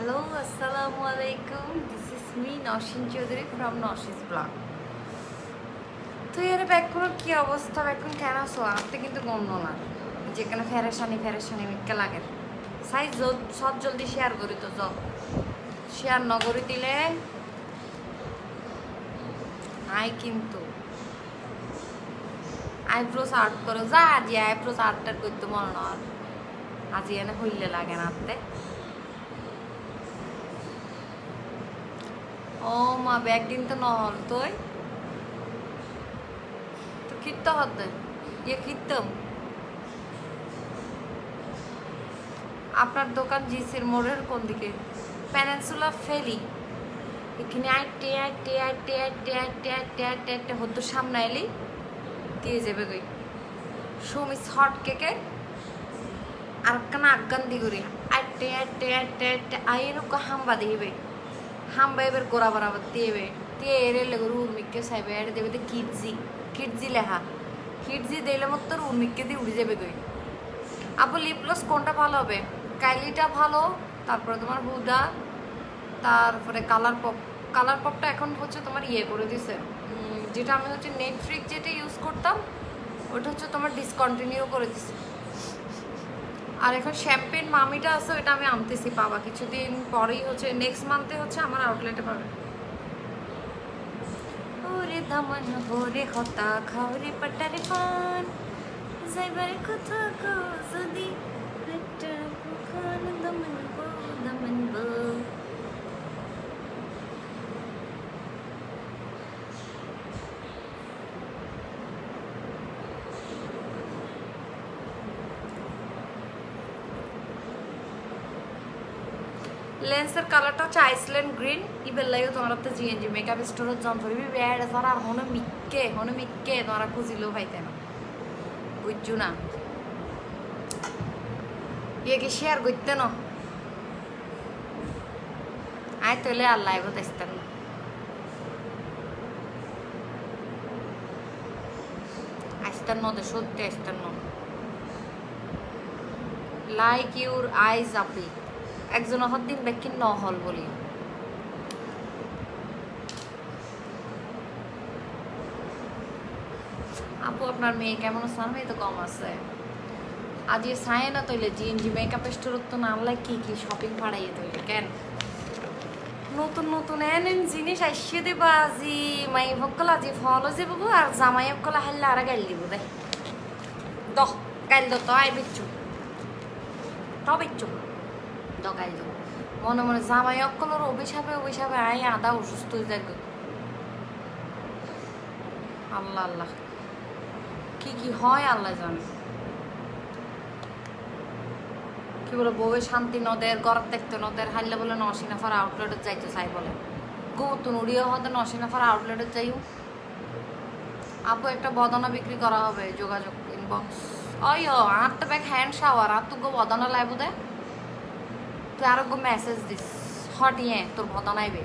Hello, Assalamu alaikum. This is me, Noshin Chaudhary from Noshin's blog. তো এর background কি অবস্থা এখন কেন আছো আপনি কিন্তু গন্ধ না যেখানে ফেরেশানি মিক্কা লাগে সাইজ সব জলদি শেয়ার করি তো যাও শেয়ার ন করে দিলে আই কিন্তু আইব্রোস আর্ট করো যা আজ আইব্রোস আর্টটার করতে মনে না আজ এনে হইলে লাগে না আনতে ও মা ব্যাগ দিন তো নহল তুই তো খিরতে হতে ইয়ে খিরতাম আপনার দোকান জিসির মোড়ের কোন দিকে পেনিনসুলা ফেলি এখানে আটটে হতো সামনে এলি দিয়ে যাবে গই সুমিস হট কেকে আর কানা আগান দি করি আটটে আইন হাম্বা দিবে হাম্বা এবার গোড়া বরাবর দিবে দিয়ে এর লেগে উর্মিককে সাইবে আর দেবে কিডজি লেখা কিডজি দিলে মতো উর্মিককে দিয়ে উড়ে যাবে গই আপু লিপ গ্লস কোনটা ভালো হবে কাইলিটা ভালো তারপরে তোমার হুদা তারপরে কালার পপটা এখন হচ্ছে তোমার ইয়ে করে দিছে যেটা আমি হচ্ছে নেটফ্লিক্স যেটা ইউজ করতাম ওটা হচ্ছে তোমার ডিসকন্টিনিউ করে দিছে আর এখন শ্যাম্পেন মামিটা আছে ওটা আমি আনতেছি পাবা কিছুদিন পরেই হচ্ছে নেক্সট মান্থে হচ্ছে আমার আউটলেটে পাবে ওরে দামন ভোরে হতা খাওরে পাটারে পান যাইবার কথা গো যদি একটা খান দামন বো লেন্সের কালারটা হচ্ছে আইসল্যান্ড গ্রিন ইবেল লাগে তোমার তো জিএনজি মেকআপ স্টোরের যন্ত্র ব্যাড সারা হনে মিক্কে তোমরা খুঁজিলেও পাইতে না বুঝছো না ইয়ে কি শেয়ার করতে না আয় তোলে আর লাইভ দেখতেন না আসতেন না সত্যি আসতেন না লাইক ইউর আইজ আপি একজন হদ্দিন ব্যাকিন নহল বলি আপু আপনার মেয়ে কেমন আছে মেয়ে তো কম আছে আজ সায় না তৈলে জিএনজি মেকআপ স্টোর তো নামলাই কি শপিং পাড়াইয়ে তৈলে কেন নতুন এন জিনিস আসিয়ে দেবা আজি মাই ভক্কল আজি ফলও যে বাবু আর জামাই অক্কলা হাইলে আর গাইল দিব দে দহ গাইল তো আই বিচ্ছু বিচ্ছু দগাই দাও মনে মনে জামাই অক্কলের অভিশাপে আই আদা অসুস্থ হয়ে যায় আল্লাহ কি হয় আল্লাহ জানে কি বলে বউয়ে শান্তি নদের ঘর দেখতে নদের হাইলে বলে নসিনাফার আউটলেটে যাইতে চাই বলে গৌতুন উড়িয়ে হতে নসিনাফার আউটলেটে যাইও আপু একটা বদনা বিক্রি করা হবে যোগাযোগ ইনবক্স ওই আর তো ব্যাগ হ্যান্ড শাওয়ার আর তুই বদনা লাইব দে তুই আরো মেসেজ দিস হটিয়ে তোর বদন আইবে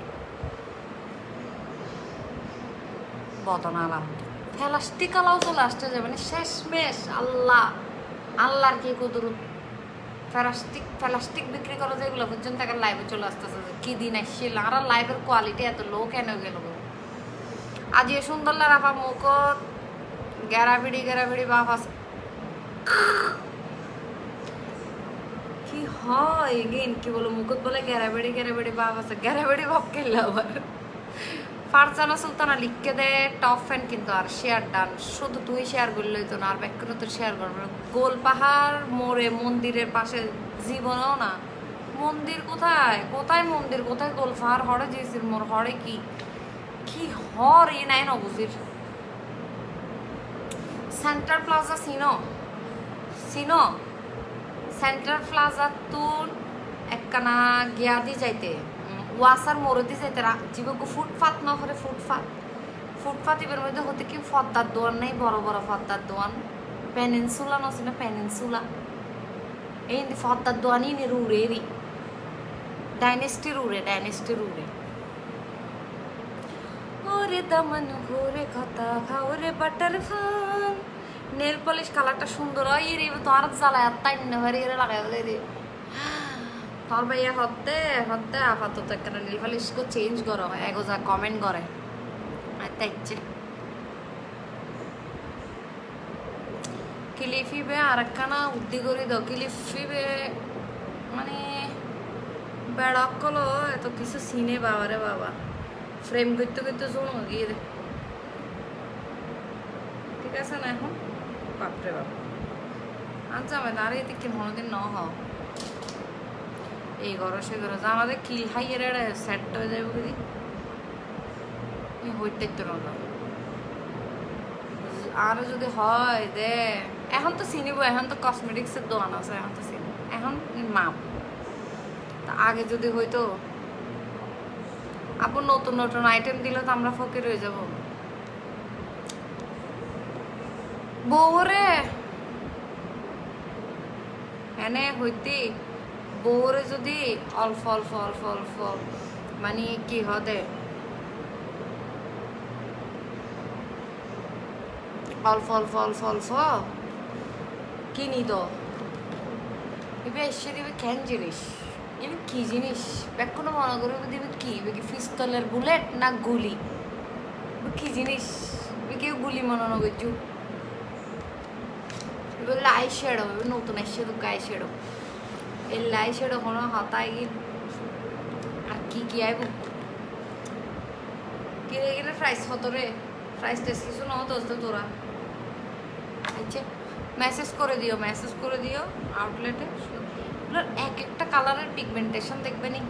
বদন আলাম প্লাস্টিক আলাও চলে আসতে যাবে মানে শেষমেশ আল্লাহর কি কুদুর প্লাস্টিক বিক্রি করা যেগুলো পর্যন্ত এখন লাইভে চলে আসতেছে কি দিন আসছিল আর লাইভের কোয়ালিটি এত লো কেন গেল আজ এ সুন্দর রাফা মুখ গেরাবিড়ি বাপ আছে কি হয় এগেইন কি বলো মুকুট বলে গেরাবেড়ি বাপ আছে গেরাবেড়ি বাপ খেললে আবার ফারজানা সুলতানা লিখকে দে টপ ফ্যান কিন্তু আর শেয়ার ডান শুধু তুই শেয়ার করলেই তো না আর ব্যাক করে তোর শেয়ার করবে গোল পাহাড় মোড়ে মন্দিরের পাশে জীবনেও না মন্দির কোথায় মন্দির কোথায় গোল পাহাড় হরে জিসির মোড় হরে কি হর ই নাই না বুঝির সেন্টার প্লাজা সিনো সেন্টার প্লাজা তুন একখানা গিয়া দি যাইতে ওয়াসার মোড়ে দি যাইতে জীবকে ফুটপাত না করে ফুটপাত এবার মধ্যে হতে কি ফদ্দার দোয়ান নাই বড় ফদ্দার দোয়ান পেনিনসুলা নছে না পেনিনসুলা এই ফদ্দার দোয়ানই নি রুড়েরই ডাইনেস্টি রুড়ে ওরে দামন ঘুরে কথা খাওরে বাটার ফান নেল পলিশ কালারটা সুন্দর হয় রে তো আর জ্বালায় আর তাই না রে লাগাই রে और भैया होते होते आपातत एक नील पॉलिश को चेंज करो एगो जा कमेंट करे अच्छा क्लिफी बे आरक्काना उद्दी करी दो क्लिफी बे माने बेड़ाक्कलो एतो किसु सीने बाबा रे बाबा फ्रेम करते শুনো গিয়ে দে ঠিক আছে না এখন বাপরে বাপ আচ্ছা আমি দাঁড়িয়ে দেখি কোনোদিন ন হও এই ঘর সে ঘর আমাদের কিল হাইয়ের সেট হয়ে যাবে বুঝি হইতে তো না আর যদি হয় দে এখন তো চিনিব এখন তো কসমেটিক্সের দোকান আছে এখন তো চিনি এখন মাপ তা আগে যদি হইতো আপু নতুন নতুন আইটেম দিলে তো আমরা ফকির হয়ে যাব বউরে এনে হইতে বউরে যদি অল্প অল্প অল্প অল্প মানে কি হদে অল্প অল্প অল্প অল্প কিনি তো এবার এসে দিবে কেন জিনিস এবার কি জিনিস এখনো মনে করে দিবে কি পিস্তলের বুলেট না গুলি কি জিনিস কেউ গুলি মনে করছু বললে আই শ্যাডো নতুন এসে তো আই শ্যাডো এই লাই শ্যাডো কোনো হাতায় গিয়ে আর কি আইব কিনে গেলে প্রাইস কত রে প্রাইস টেস্ট কিছু না হতো তোরা আচ্ছা মেসেজ করে দিও আউটলেটে এক একটা কালারের পিগমেন্টেশন দেখবে নি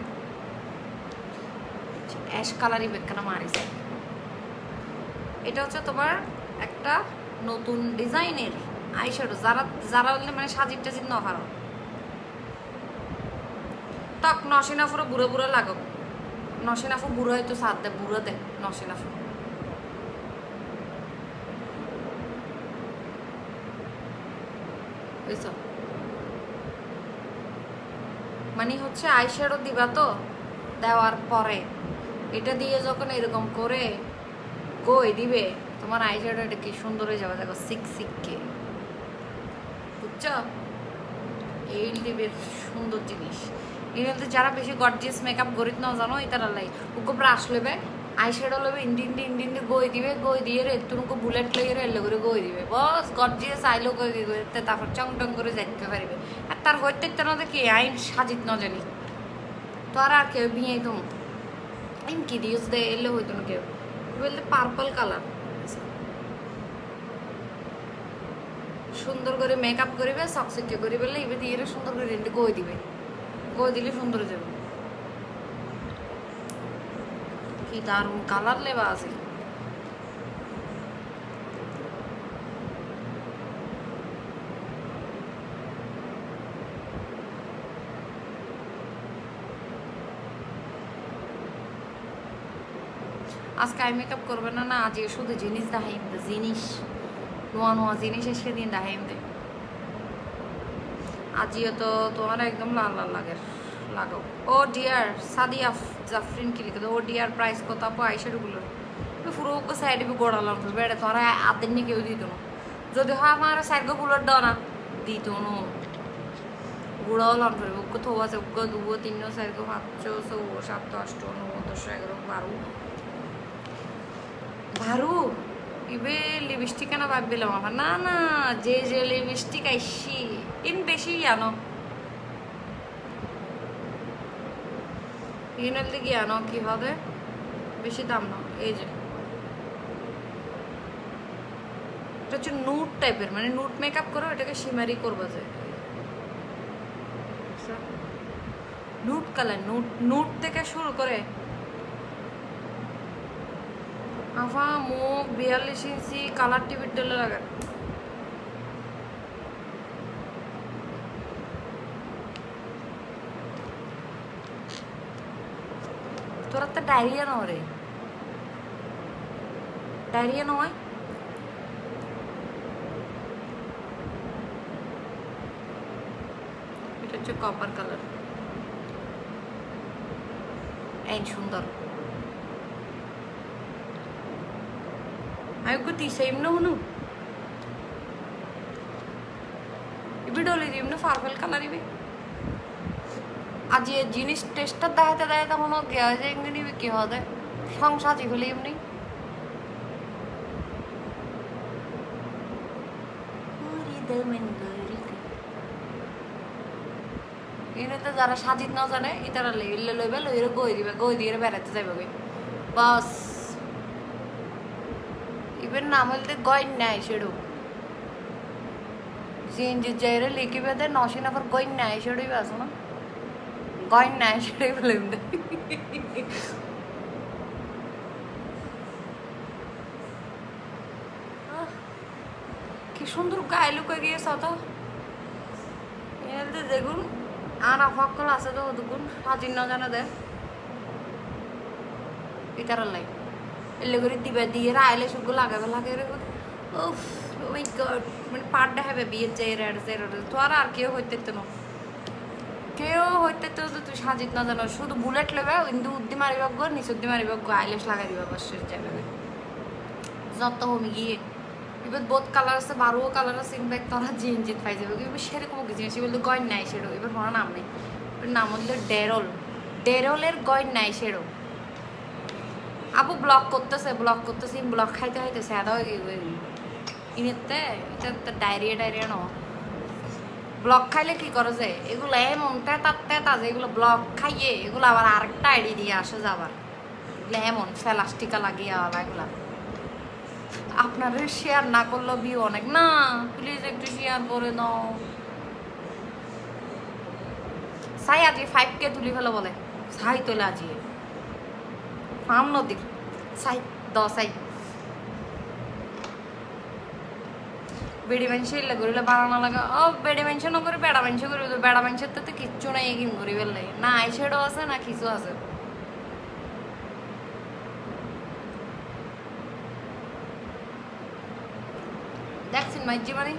অ্যাশ কালারই বেকানা মারিছে এটা হচ্ছে তোমার একটা নতুন ডিজাইনের আইশ্যাডো যারা বললে মানে সাজিব টাজিব না পারো তক নসিনাফুরো বুড়ো বুড়ো লাগো নসিনাফু বুড়ো হয়তো সাথ দে বুড়ো দে নসিনাফু বুঝছো মানে হচ্ছে আইশ্যাডো দিবা তো দেওয়ার পরে এটা দিয়ে যখন এরকম করে কই দিবে তোমার আইশ্যাডোটা কি সুন্দর হয়ে যাবে দেখো সিক বুঝছো এই দিবে সুন্দর জিনিস এগুলোতে যারা বেশি গর্জিয়াস মেকআপ করিত না জানো এটার লাই উকো ব্রাশ লেবে আইশ্যাডো লেবে ইন্ডিন গই দিবে গই দিয়ে রে তুমকো বুলেট লইয়ে রে করে গই দিবে বস গর্জিয়াস আইলো গই গইতে তারপর চং করে যাইতে পারবে আর তার হইতে তো না কি আইন সাজিত না জানি তো আর কেউ বিয়ে তুমি আইন কি দিউস দে এলে হইতো না কেউ বলতে পার্পল কালার সুন্দর করে মেকআপ করিবে সকসিকে করিবে এবার দিয়ে সুন্দর করে রেন্ডি গই দিবে গই দিলে সুন্দর হয়ে যাবে কি দারুণ কালার লেবা আছে আজকে আই মেকআপ করবে না না আজ শুধু জিনিস দেখাইম জিনিস নোয়া জিনিস এসে দিন দেখাইম দে আজিও তো তোমার একদম লাল লাল লাগাও ও ডিয়ার সাদিয়া জাফরিন কি লিখে ও ডিয়ার প্রাইস কত আপু আইশ্যাডোগুলো পুরো সাইডে গোড়ালাম বেড়ে তোরা আদের নিয়ে কেউ দিত না যদি হয় আমার সাইডগো বুলেট দাও না দিত না গুঁড়াও লন করবে উগ্গ থো আছে উগ্গ দুগো তিনও সাইডগো 5 6 7 8 9 10 11 12 ইবে লিপস্টিক না ভাবছিলাম আমার না না যে লিপস্টিক আইসি ইন বেশি জানো ইনের দিকে জানো কি হবে বেশি দাম না এই যে এটা হচ্ছে নুট টাইপের মানে নুট মেকআপ করো এটাকে শিমারি করবা যায় নুট কালার নুট থেকে শুরু করে আফা মুখ 42 ইঞ্চি কালার টিভির ডলে লাগা তোরা তো ডায়রিয়া না রে ডায়রিয়া নয় এটা হচ্ছে কপার কালার এই সুন্দর Aku tisaim na hunu. Ibi dole dim na farfel color ibi. আজ এই জিনিস টেস্টটা দেখাতে দেখাতে মনে গিয়া যে এমনি কি হবে সংসাজি ফেলে এমনি এনে যারা সাজিত না জানে ইতারা লইলে লইবে লইরে গই দিবে গই দিয়ে বেড়াতে যাইবে গই বাস ইভেন নাম হইতে গই নাই সেডু সিএনজি যাইরে লিখিবে দে নশিনা পর গই নাই সেডুই বাস না গই নাই সেডুই বলে কি সুন্দর গায়ে লুকে গিয়েছ তো এতে দেখুন আর আফাক্কল আছে তো দেখুন সাজিন না জানা দেয় এটার লাই এলে করে দিবে দিয়ে রাইলে সুগু লাগাবে লাগাবে উফ ও মাই গড মানে পার দেখাবে বিয়ে চেয়ে তো আর কেউ হইতে না কেউ হইতে তো তুই সাজিত না জানো শুধু বুলেট লেবে কিন্তু উদ্দি মারিবাক গো নিচ উদ্দি মারিবাক গো আইলেস লাগাই দিবা বসে যাবে যত হমি গিয়ে এবার বোধ কালার আছে বারো কালার আছে ইনফ্যাক্ট তোরা জিনজিত পাই যাবে এবার সেরকম কিছু জিনিস বলতে গয়ন নাই সেরো এবার কোনো নাম নেই নাম হলো ডেরলের গয়ন নাই সেরো আপু ব্লক করতেছে ব্লক খাইতে খাইতেছে এত ইনেতে এটা ডায়রিয়া ন ব্লক খাইলে কি করে যে এগুলো এমন তেতা যে এগুলো ব্লক খাইয়ে এগুলো আবার আরেকটা আইডি দিয়ে আসে যাবার এগুলো এমন ফেলাস্টিকা লাগিয়ে আবার এগুলা আপনারা শেয়ার না করলেও ভিউ অনেক না প্লিজ একটু শেয়ার করে দাও সাই আজি 5K তুলি ফেলো বলে সাই তোলে আজি ফার্ম নদীর সাই 10 বেড়ি মানুষের এলে করিলে বাড়ানো লাগা ও বেড়ি মানুষ না করে বেড়া মানুষ করি বেড়া মানুষের তো কিচ্ছু নাই এগিম করি ফেললে না আইশ্যাডো আছে না কিছু আছে দেখছেন মাইজি মানে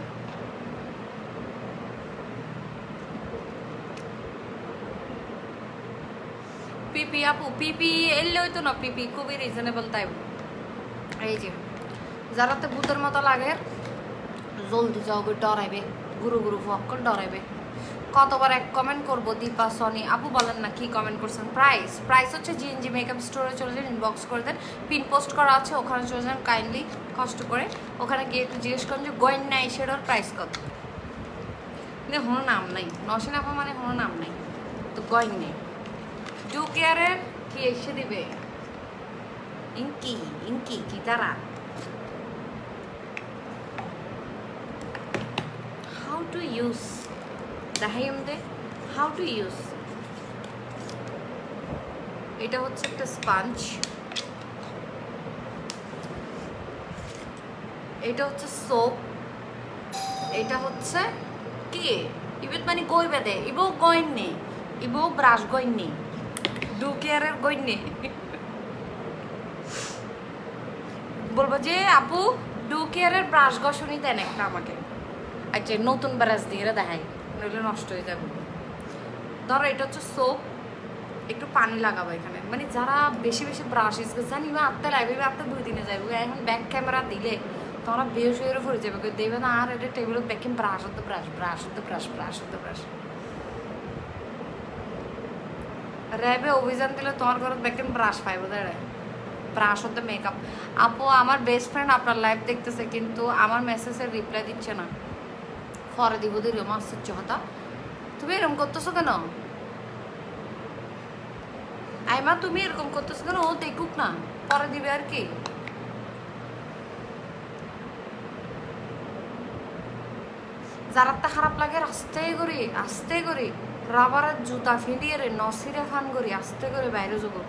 পিপি আপু পিপি এলে হইতো না পিপি খুবই রিজনেবল তাই এই যে যারা তো ভূতের মতো লাগে জলদি যাও ডরাইবে গুরু ফক্কর ডরাইবে কতবার এক কমেন্ট করবো দীপা সনি আপু বলেন না কি কমেন্ট করছেন প্রাইস হচ্ছে জিএনজি মেকআপ স্টোরে চলে যান ইনবক্স করে দেন পিন পোস্ট করা আছে ওখানে চলে যান কাইন্ডলি কষ্ট করে ওখানে গিয়ে একটু জিজ্ঞেস করেন যে গয়ন নাই সেটার প্রাইস কত মানে কোনো নাম নাই নসেন আপা মানে কোনো নাম নাই তো গয়ন নেই ডু কেয়ারের কি এসে দিবে ইনকি কি তারা how to use দেখাই আমাদের how to use এটা হচ্ছে একটা স্পঞ্জ এটা হচ্ছে সোপ এটা হচ্ছে কি ইবেত মানে গই বেদে ইবো গইন নেই ইবো ব্রাশ গইন নেই ডু কেয়ারের গইন নেই বলবো যে আপু ডু কেয়ারের ব্রাশ ঘষণই দেন একটা আমাকে আচ্ছা নতুন ব্রাশ দিয়ে দেখাই নইলে নষ্ট হয়ে যাবে ধরো এটা হচ্ছে সোপ একটু পানি লাগাবো এখানে মানে যারা বেশি ব্রাশ ইউজ করছে জানি আটটা লাগবে আটটা 2 দিনে যাইব এখন ব্যাক ক্যামেরা দিলে তোমরা বেশ হয়ে পড়ে যাবে দেবে না আর এটা টেবিলত ব্যাকিং ব্রাশ র্যাবে অভিযান দিলে তোমার ঘরে ব্যাকিং ব্রাশ পাইব দাঁড়ায় ব্রাশ হতে মেকআপ আপু আমার বেস্ট ফ্রেন্ড আপনার লাইভ দেখতেছে কিন্তু আমার মেসেজের রিপ্লাই দিচ্ছে না পরে দিব দিল মাসুচ্চ হতা তুমি এরকম করতেছো কেন আইমা তুমি এরকম করতেছো কেন ও দেখুক না পরে দিবে আর কি যারা তা খারাপ লাগে আস্তে করি রাবারের জুতা ফিরিয়ে রে নসিরে খান করি আস্তে করে বাইরে যাবো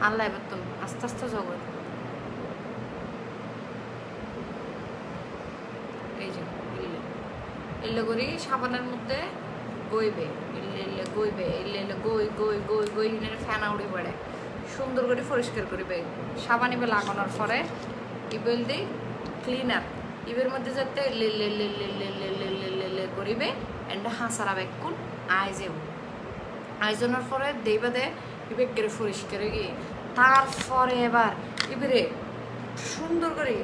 আল্লাহ এবার তুমি আস্তে যাবো এই যে এলে করি সাবানের মধ্যে গইবে এলে গই ফেনা উড়ে পড়ে সুন্দর করে পরিষ্কার করিবে সাবান ইবে লাগানোর পরে ইবেল দি ক্লিনার ইবের মধ্যে যাতে করিবে এন্ড হাসারা বেকুন আইজনের পরে দেইবা দে ইবে করে পরিষ্কার গিয়ে তারপরে এবার ইবেরে সুন্দর করে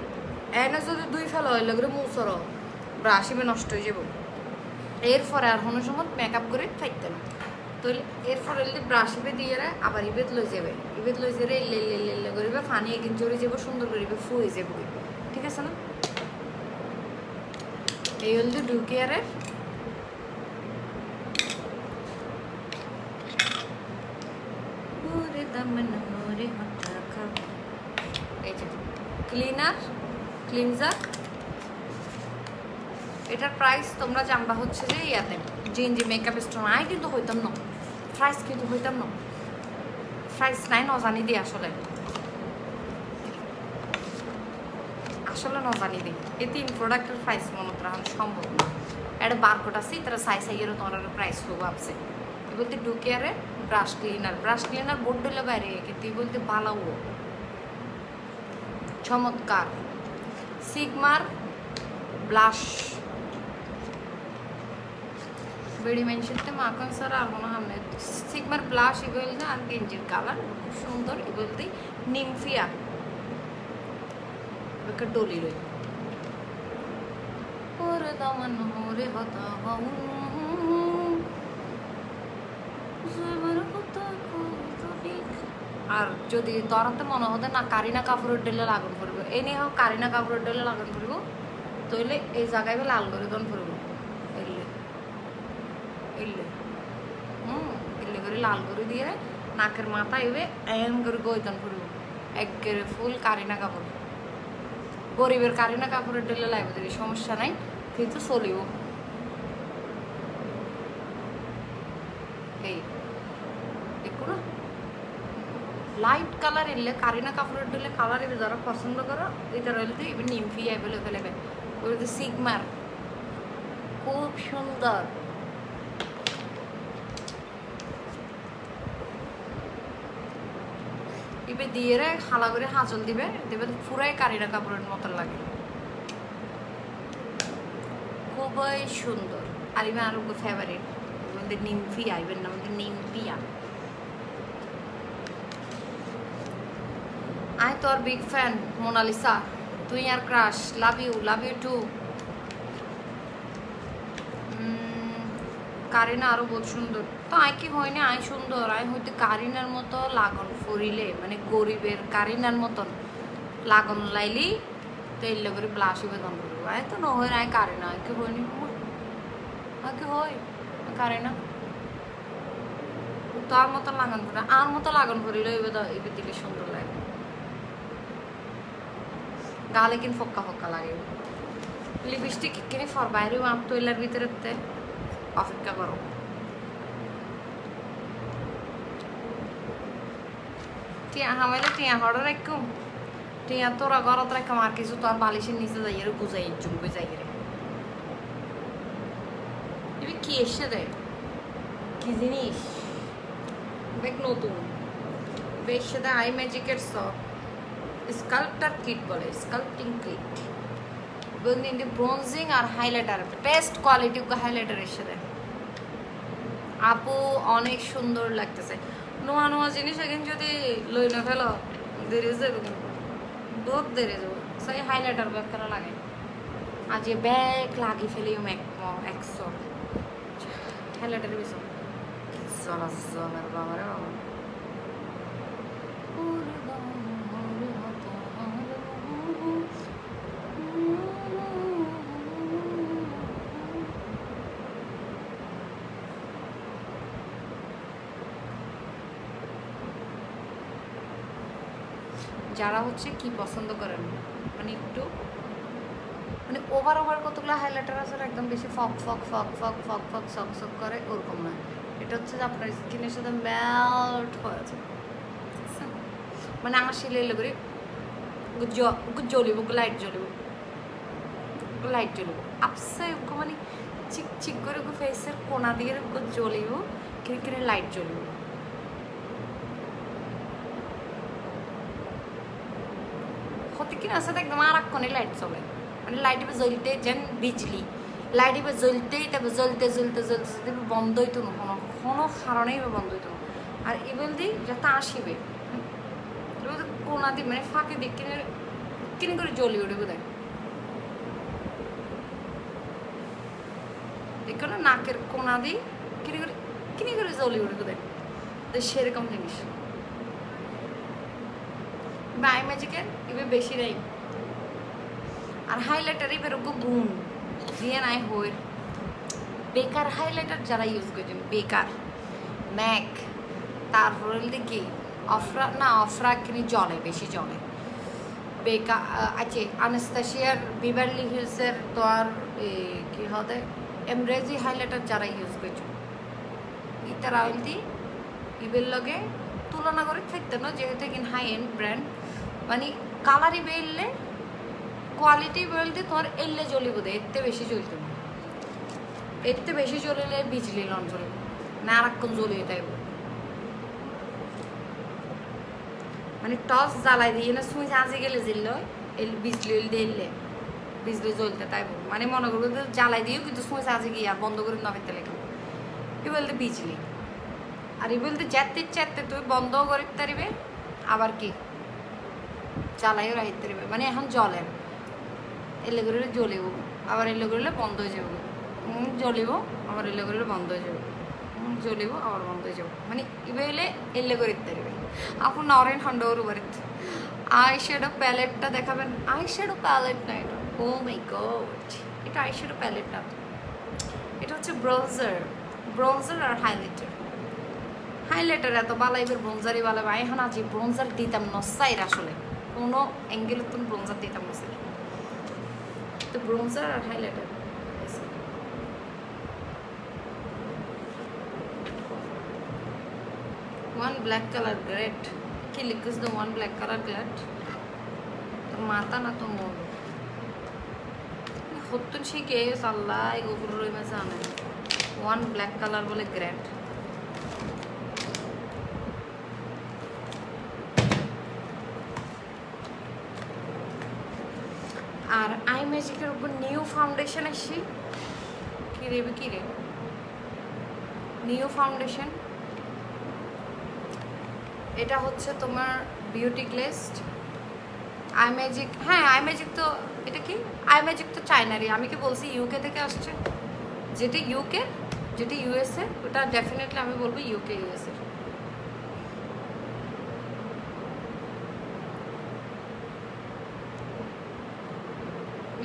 এনে যদি 2 ফেলো এলে করে মুসর ব্রাশ ইবে নষ্ট হয়ে যাব এরপরে আর কোনো সময় মেকআপ করে থাকতে না তো এরপর এলে ব্রাশ ইবে দিয়ে আবার ইবেদ লই যাবে এলে এলে এলে এলে করিবে ফানি এগিন চড়ে যাব সুন্দর করিবে ফুয়ে যাবে ঠিক আছে না এই হলদি ঢুকিয়ারের এই যে ক্লিনজার এটার প্রাইস তোমরা জানবা হচ্ছে যে ইয়াতে জিনজি মেকআপ স্টোর আই কিন্তু হইতাম না প্রাইস কিন্তু হইতাম না প্রাইস নাই নজানি দিই আসলে নজানি দিই এই 3 প্রোডাক্টের প্রাইস মনে রাখা সম্ভব না এটা বারকোড আছে তারা সাইজ সাইয়েরও তোমার প্রাইস হবো আপছে বলতে ডুকিয়ারে ব্রাশ ক্লিনার বোর্ড দিলে বাইরে কিন্তু বলতে ভালো চমৎকার সিগমার ব্লাশ বেড়ি মেনশনতে মাখন স্যার আর মনে হয় সিগমার ব্লাশ এগুলো না আর গেঞ্জির কালার খুব সুন্দর এগুলোতে নিমফিয়া একটা ডলি রই ওরে দামান হরে হতা হউ আর যদি তরাতে মনে হতে না কারিনা কাপড়ের ডেলে লাগান করব এই নিয়ে হোক কারিনা কাপড়ের ডেলে লাগান করব তাইলে এই জায়গায় লাল করে দন করব এলে এলে এলে করে লাল করে দিয়ে নাকের মাথা এবে এম করে গইতন করব একবারে ফুল কারিনা কাপড় গরিবের কারিনা কাপড়ের ডেলে লাগবে যদি সমস্যা নাই কিন্তু চলিব এই দেখো না লাইট কালার এলে কারিনা কাপড়ের ডেলে কালার এবে যারা পছন্দ করো এটা রইলে এবার নিমফি অ্যাভেলেবেল হবে ওই যে সিগমার খুব সুন্দর এবার দিয়ে হালা করে হাঁচল দিবে দেবে পুরাই কারিনা কাপড়ের মতো লাগে খুবই সুন্দর আর এবার আরো ফেভারিট আমাদের নিমফি আইবেন না আমাদের নিমফিয়া I তোর বিগ ফ্যান মোনালিসা তুই আর crush love you too Kareena আরো বহুত সুন্দর তো আই কি হয় না আই সুন্দর আই হইতে কারিনার মতো লাগন ফরিলে মানে গরিবের কারিনার মতন লাগন লাইলি তেল করে ব্লাশি বেদন করবো আই তো নহয় আই কারিনা আইকে হয়নি আগে হয় কারিনা তোর মতো লাগান করে আর মতো লাগান ফরিলে এবার দিলে সুন্দর লাগে গালে কিন্তু ফক্কা ফক্কা লাগে লিপস্টিক কিনে ফর বাইরেও আম তৈলার ভিতরে অপেক্ষা করো টিয়া হামাইলে টিয়া হড়ে রাখুম টিয়া তোরা ঘরত রাখা আর কিছু তোর বালিশের নিচে যাই গুজাই জুমবে যাই রে এবার কি এসে দেয় কি জিনিস দেখ নতুন বেশ দেয় আই ম্যাজিকের সব স্কাল্পটার কিট বলে স্কাল্পটিং কিট বলতে ব্রোঞ্জিং আর হাইলাইটার বেস্ট কোয়ালিটি হাইলাইটার এসে দেয় আপু অনেক সুন্দর লাগতেছে নোয়া নোয়া জিনিস এখন যদি লই না ফেলো দেরে যাবে বহুত দেরে যাবো সেই হাইলাইটার ব্যাগ করা লাগে আজ ব্যাগ লাগি ফেলি একশো হাইলাইটার বিষয় জলা জলার বাবারে বাবা যারা হচ্ছে কি পছন্দ করেন মানে একটু মানে ওভার কতগুলো হাইলাইটার আছে একদম বেশি ফক ফক ফক ফক ফক ফক সক সক করে ওরকম না এটা হচ্ছে যে আপনার স্কিনের সাথে মেল্ট হয়ে আছে মানে আমার সিলে করে জ্বলিব লাইট জ্বলিব আপসে মানে চিক চিক করে ফেসের কোনা দিয়ে জ্বলিব কিনে লাইট জ্বলিব কিনা আছে একদম আর এক্ষণে লাইট চলে মানে লাইট এবার জ্বলতে যেন বিজলি লাইট এবার জ্বলতেই তারপর জ্বলতে বন্ধ হইতো না কোনো কারণেই বন্ধ হইতো না আর এবার দিই যাতে আসিবে কোনা দিই মানে ফাঁকে দিই কিনে করে জ্বলি উঠে বোধহয় দেখো না নাকের কোনা দিই টিকনি করে জ্বলি উঠে দেয়, তো সেরকম জিনিস বাই ম্যাজিকের এবার বেশি নেই। আর হাইলাইটার এবার গুণ দিয়ে নাই হয়ে বেকার হাইলাইটার যারা ইউজ করছেন, বেকার ম্যাক, তারপরে দেখি অফরা না, অফরা কিনে জলে বেশি জলে বেকার আছে। আনাস্তাশিয়ার বিভারলি হিলসের তো আর কি হতে এমব্রেজি হাইলাইটার যারা ইউজ করছো ইতার অয়েল দি ইবের লগে তুলনা করে থাকতে না, যেহেতু কিন হাই এন্ড ব্র্যান্ড, মানে কালারই বেললে কোয়ালিটি বলতে তোমার এলে জ্বলিব দে, এতে বেশি জ্বলতে না, এতে বেশি জ্বলিলে বিজলি লন জ্বলিব না, আর একক্ষণ জ্বলিয়ে যাইব। মানে টস জ্বালাই দিয়ে না সুই আজে গেলে জিল বিজলি দিলে বিজলি জ্বলতে তাইব, মানে মনে করবো জ্বালাই দিয়েও কিন্তু সুই আজে গিয়ে আর বন্ধ করে নবেতে লেগে এ বলতে বিজলি। আর এ বলতে যেতে চেতে তুই বন্ধ করে তারিবে, আবার কি জ্বালাইও রাখতে পারবে, মানে এখন জলের এলে করে জ্বলিব, আবার এলে করলে বন্ধ হয়ে যাব, জ্বলিব আবার এলে করলে বন্ধ হয়ে যাব, জ্বলিব আবার বন্ধ হয়ে যাব, মানে ইবে এলে এলে করে দিতে পারবে। আপনি নরেন হন্ডোর উপরে আই শ্যাডো প্যালেটটা দেখাবেন। আই শ্যাডো প্যালেট না এটা, ও মাই গড, এটা আই শ্যাডো প্যালেট না, এটা হচ্ছে ব্রোঞ্জার, ব্রোঞ্জার আর হাইলাইটার। হাইলাইটার এত বালা এবার ব্রোঞ্জারই বালা, এখন আজ ব্রোঞ্জার দিতাম নসাইর, আসলে কোনো অ্যাঙ্গেলে তুমি ব্রোঞ্জার দিতাম নসাই, তো ব্রোঞ্জার আর highlighter. One black color great কি লিখিস দো, one black color great তোর মাথা না তো মোর হতুন শিখে আল্লাহ গোবর রই মাঝে আনে one black color বলে গ্রেট। আর আই ম্যাজিকের উপর নিউ ফাউন্ডেশন আসি, কি রে কি রে নিউ ফাউন্ডেশন, এটা হচ্ছে তোমার বিউটি গ্লেসড আই ম্যাজিক। হ্যাঁ আই ম্যাজিক তো এটা কি আই ম্যাজিক তো চায়নারই, আমি কি বলছি ইউকে থেকে আসছে, যেটি ইউকে যেটি ইউএসএ ওটা ডেফিনেটলি আমি বলবো ইউকে ইউএসএ।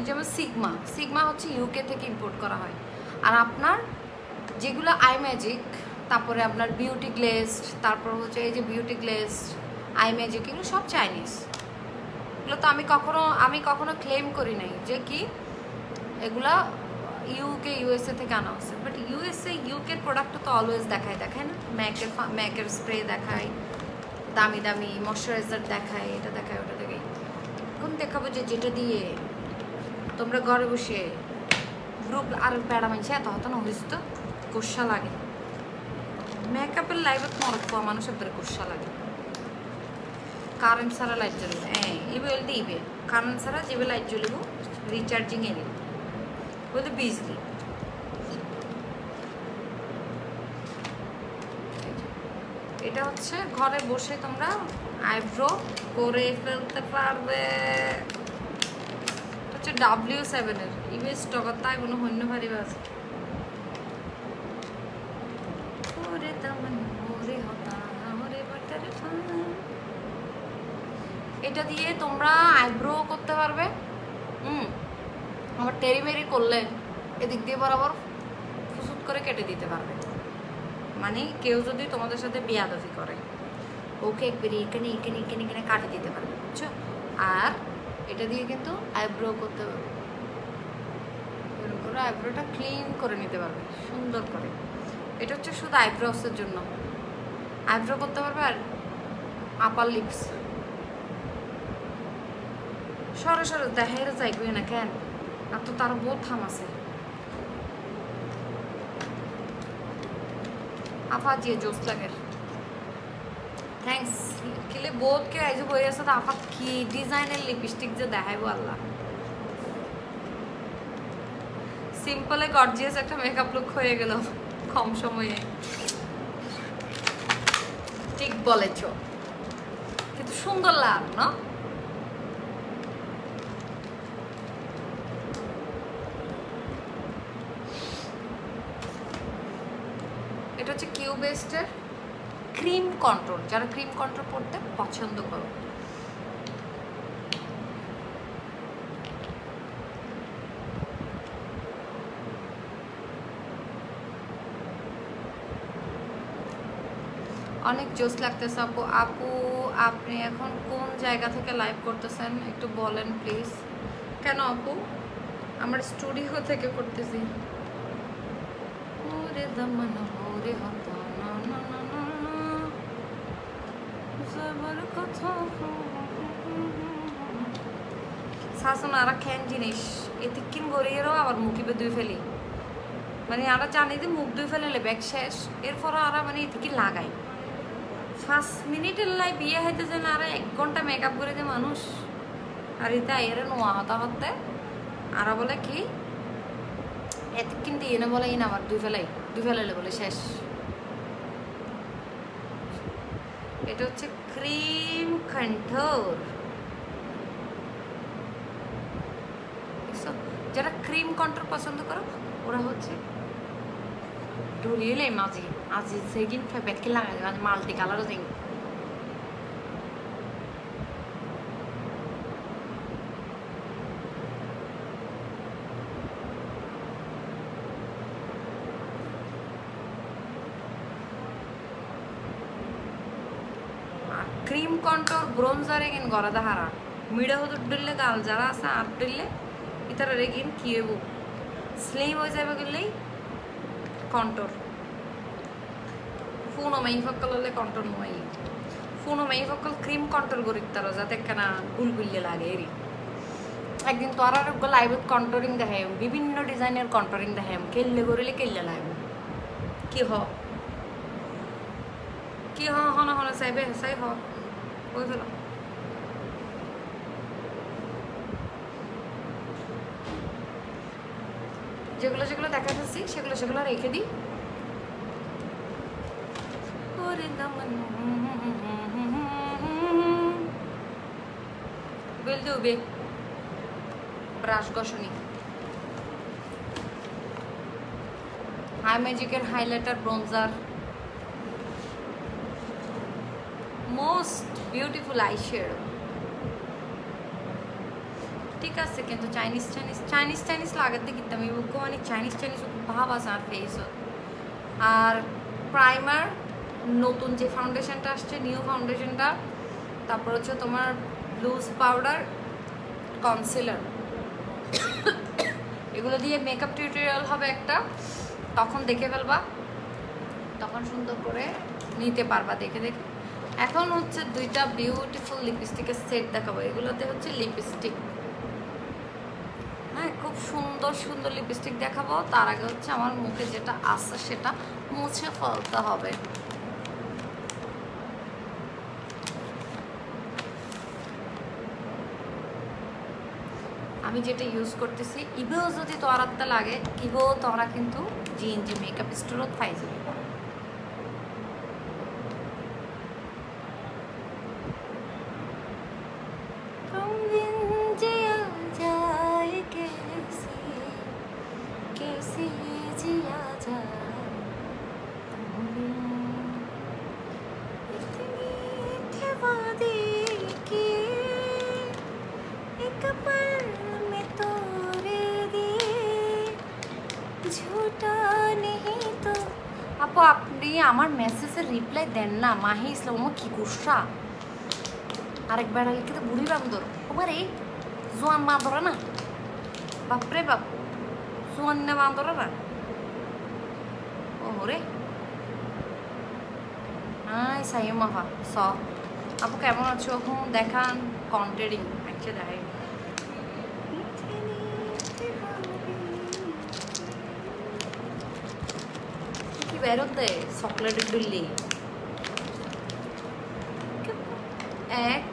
যেমন সিগমা, সিগমা হচ্ছে ইউকে থেকে ইম্পোর্ট করা হয়। আর আপনার যেগুলো আই ম্যাজিক, তারপরে আপনার বিউটি গ্লেসড, তারপর হচ্ছে এই যে বিউটি গ্লেসড আই ম্যাজিক, এগুলো সব চাইনিজ। এগুলো তো আমি কখনো ক্লেম করি নাই যে কি এগুলা ইউকে ইউএসএ থেকে আনা হচ্ছে, বাট ইউএসএ ইউকের প্রোডাক্ট তো অলওয়েজ দেখায় না, ম্যাকের স্প্রে দেখায়, দামি দামি ময়শ্চারাইজার দেখায়, এটা দেখায় ওটা দেখায়। এখন দেখাবো যে যেটা দিয়ে তোমরা ঘরে বসে গ্রুপ আর প্যাডা মানছে এত হতো না হয়েছে, তো গোসা লাগে মেকআপের লাইভত মরক পাওয়া মানুষের ধরে গোসা লাগে। কারেন্ট ছাড়া লাইট জ্বলিব, হ্যাঁ এবার দিবে কারেন্ট ছাড়া যেবে লাইট জ্বলিব রিচার্জিং এনে বলতে বিজলি। এটা হচ্ছে ঘরে বসে তোমরা আইব্রো করে ফেলতে পারবে, হচ্ছে W7 এর ইবে স্টক তাই কোনো হন্য ভারী বাজ ওরে দামন ওরে হতা ওরে বাটারে। এটা দিয়ে তোমরা আইব্রো করতে পারবে, আবার টেরিমেরি করলে এদিক দিয়ে বরাবর ফুসুত করে কেটে দিতে পারবে। মানে কেউ যদি তোমাদের সাথে বেয়াদবি করে ওকে একবারে এখানে এখানে এখানে এখানে কাটে দিতে পারবে, বুঝছো। আর এটা দিয়ে কিন্তু আইব্রো করতে পারবে, এরকম করে আইব্রোটা ক্লিন করে নিতে পারবে সুন্দর করে। এটা হচ্ছে শুধু আইব্রোসের জন্য, আইব্রো করতে পারবে। আর আপার লিপস সরে সরে দেখাই যাইবে না কেন, আর তো তার বহুত থাম আছে। আপা দিয়ে জোস লাগে, থ্যাংকস কিলে বহুত কে আইজ বই আছে। তো আপা কি ডিজাইনের লিপস্টিক যে দেখাইবো আল্লাহ, সিম্পলে গর্জিয়াস একটা মেকআপ লুক হয়ে গেল কম সময়ে। ঠিক বলেছ, কিন্তু সুন্দর লাগ না। এটা হচ্ছে কিউ বেস্টের ক্রিম কন্ট্রোল, যারা ক্রিম কন্ট্রোল পড়তে পছন্দ করো। অনেক জোস লাগতেছে আপু। আপু আপনি এখন কোন জায়গা থেকে লাইভ করতেছেন একটু বলেন প্লিজ। কেন আপু? আমার স্টুডিও থেকে করতেছি। ওরে দামানা ওরে হতা না না না না না যাবার কথা শাসন আর খেন জিনিস এতিকিন গড়িয়েরও আবার মুখিবে দুই ফেলি, মানে আরা জানি যে মুখ দুই ফেলে ব্যাগ শেষ, এরপর আরা মানে এতিকি লাগাই 5 মিনিটের লাই বিয়ে হইতে যে না আরা 1 ঘন্টা মেকআপ করে যে মানুষ, আর এটা এর নোয়া হতা হতে আরা বলে কি এতক্ষণ দিয়ে না বলে ইন আবার দুই ফেলাইলে বলে শেষ। এটা হচ্ছে ক্রিম কন্ট্রোল। যারা ক্রিম কন্ট্রোল পছন্দ করো ওরা হচ্ছে ঢুলিয়ে মাঝে আজি সেগিন ফেবেট কি লাগাই মানে মাল্টি কালারও দিন। ক্রিম কন্ট্রোল ব্রোঞ্জার এগিন গড়া দাহারা মিডা হতো ডুললে গাল যারা আছে আর ডুললে ইতারা রেগিন কি হইব স্লিম হয়ে যাবে গেলেই কন্ট্রোল ফোনও মাই ফক্কল হলে কন্ট্রোল নয় ফোনও মাই ফক্কল ক্রিম কন্ট্রোল করি তারা যাতে একখানা গুলগুল্লে লাগে এরই। একদিন তো আর লাইভে কন্ট্রোলিং দেখাই বিভিন্ন ডিজাইনের কন্ট্রোলিং দেখাই কেললে করিলে কেললে লাগবে কি হ কি হন হন চাইবে চাই হ ওই ফেল যেগুলো যেগুলো দেখাচ্ছি সেগুলো রেখে দিই। বেল দেবে ব্রাশ ঘষনি হাই ম্যাজিকের highlighter bronzer most beautiful I shadow. ঠিক আছে কিন্তু চাইনিজ লাগাতে কিনতাম এই বুক মানে চাইনিজ ভাব আছে আর ফেস আর প্রাইমার নতুন যে ফাউন্ডেশনটা আসছে নিউ ফাউন্ডেশনটা, তারপর হচ্ছে তোমার লুজ পাউডার কনসিলার, এগুলো দিয়ে মেকআপ টিউটোরিয়াল হবে একটা, তখন দেখে ফেলবা, তখন সুন্দর করে নিতে পারবা দেখে দেখে। এখন হচ্ছে 2টা বিউটিফুল লিপস্টিকের সেট দেখাবো। এগুলোতে হচ্ছে লিপস্টিক, হ্যাঁ খুব সুন্দর সুন্দর লিপস্টিক দেখাবো। তার আগে হচ্ছে আমার মুখে যেটা আছে সেটা মুছে ফেলতে হবে। আমি যেটা ইউজ করতেছি ইভেও যদি তোরাতে লাগে ইভেও তোরা কিন্তু জিএনজি মেকআপ স্টোরত পাই যাবে। আপু আপনি আমার মেসেজের রিপ্লাই দেন না মাহি ইসলাম, আমার কি গুসা আরেকবার লিখে তো বুড়ি বান্দর আমার এই জোয়ান বান্দরা না, বাপরে বাপ জোয়ান না বান্দরা না ওরে হাই সাই মাফা স। আপু কেমন আছো? এখন দেখান কন্টেডিং আচ্ছা দেখাই কি বেরোতে চকলেটের ডুল্লি 1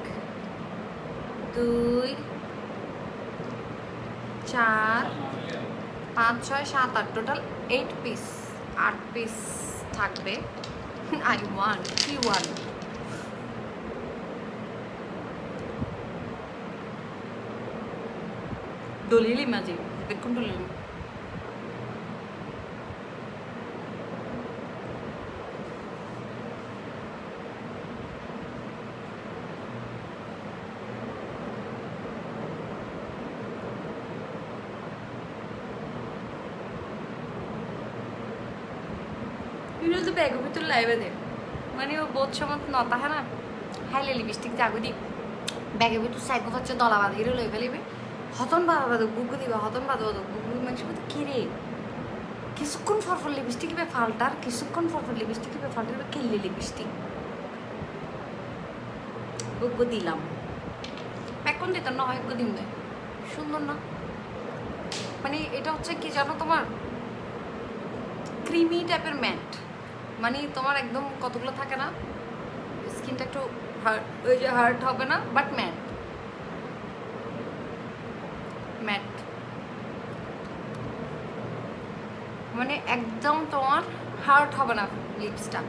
2 4 5 6 7 8 টোটাল 8 পিস 8 পিস থাকবে। I want কি ওয়ান দলিলি মাঝে দেখুন দলিলি इन्होंने तो बैग भी तो लाए हुए थे मैंने वो बहुत समय नता है ना हाई लिपस्टिक जागो दी बैगे भी तो साइड को बच्चे दला बांध लो फेलिबे हतन बाबा गुगु दिबा हतन बाबा गुगु मानसि तो कि रे किसुक्षण फरफर लिपस्टिक बे फाल्टार किसुक्षण फरफर लिपस्टिक बे फाल्टार केल्ले लिपस्टिक गुगु दिलाम এখন দিতে না হয় একদিন দেয় সুন্দর না মানে এটা হচ্ছে কি জানো তোমার ক্রিমি টাইপের ম্যাট মানে তোমার একদম কতগুলো থাকে না স্কিনটা একটু ওই যে হার্ড হবে না বাট ম্যাট ম্যাট মানে একদম তোমার হার্ড হবে না লিপসটা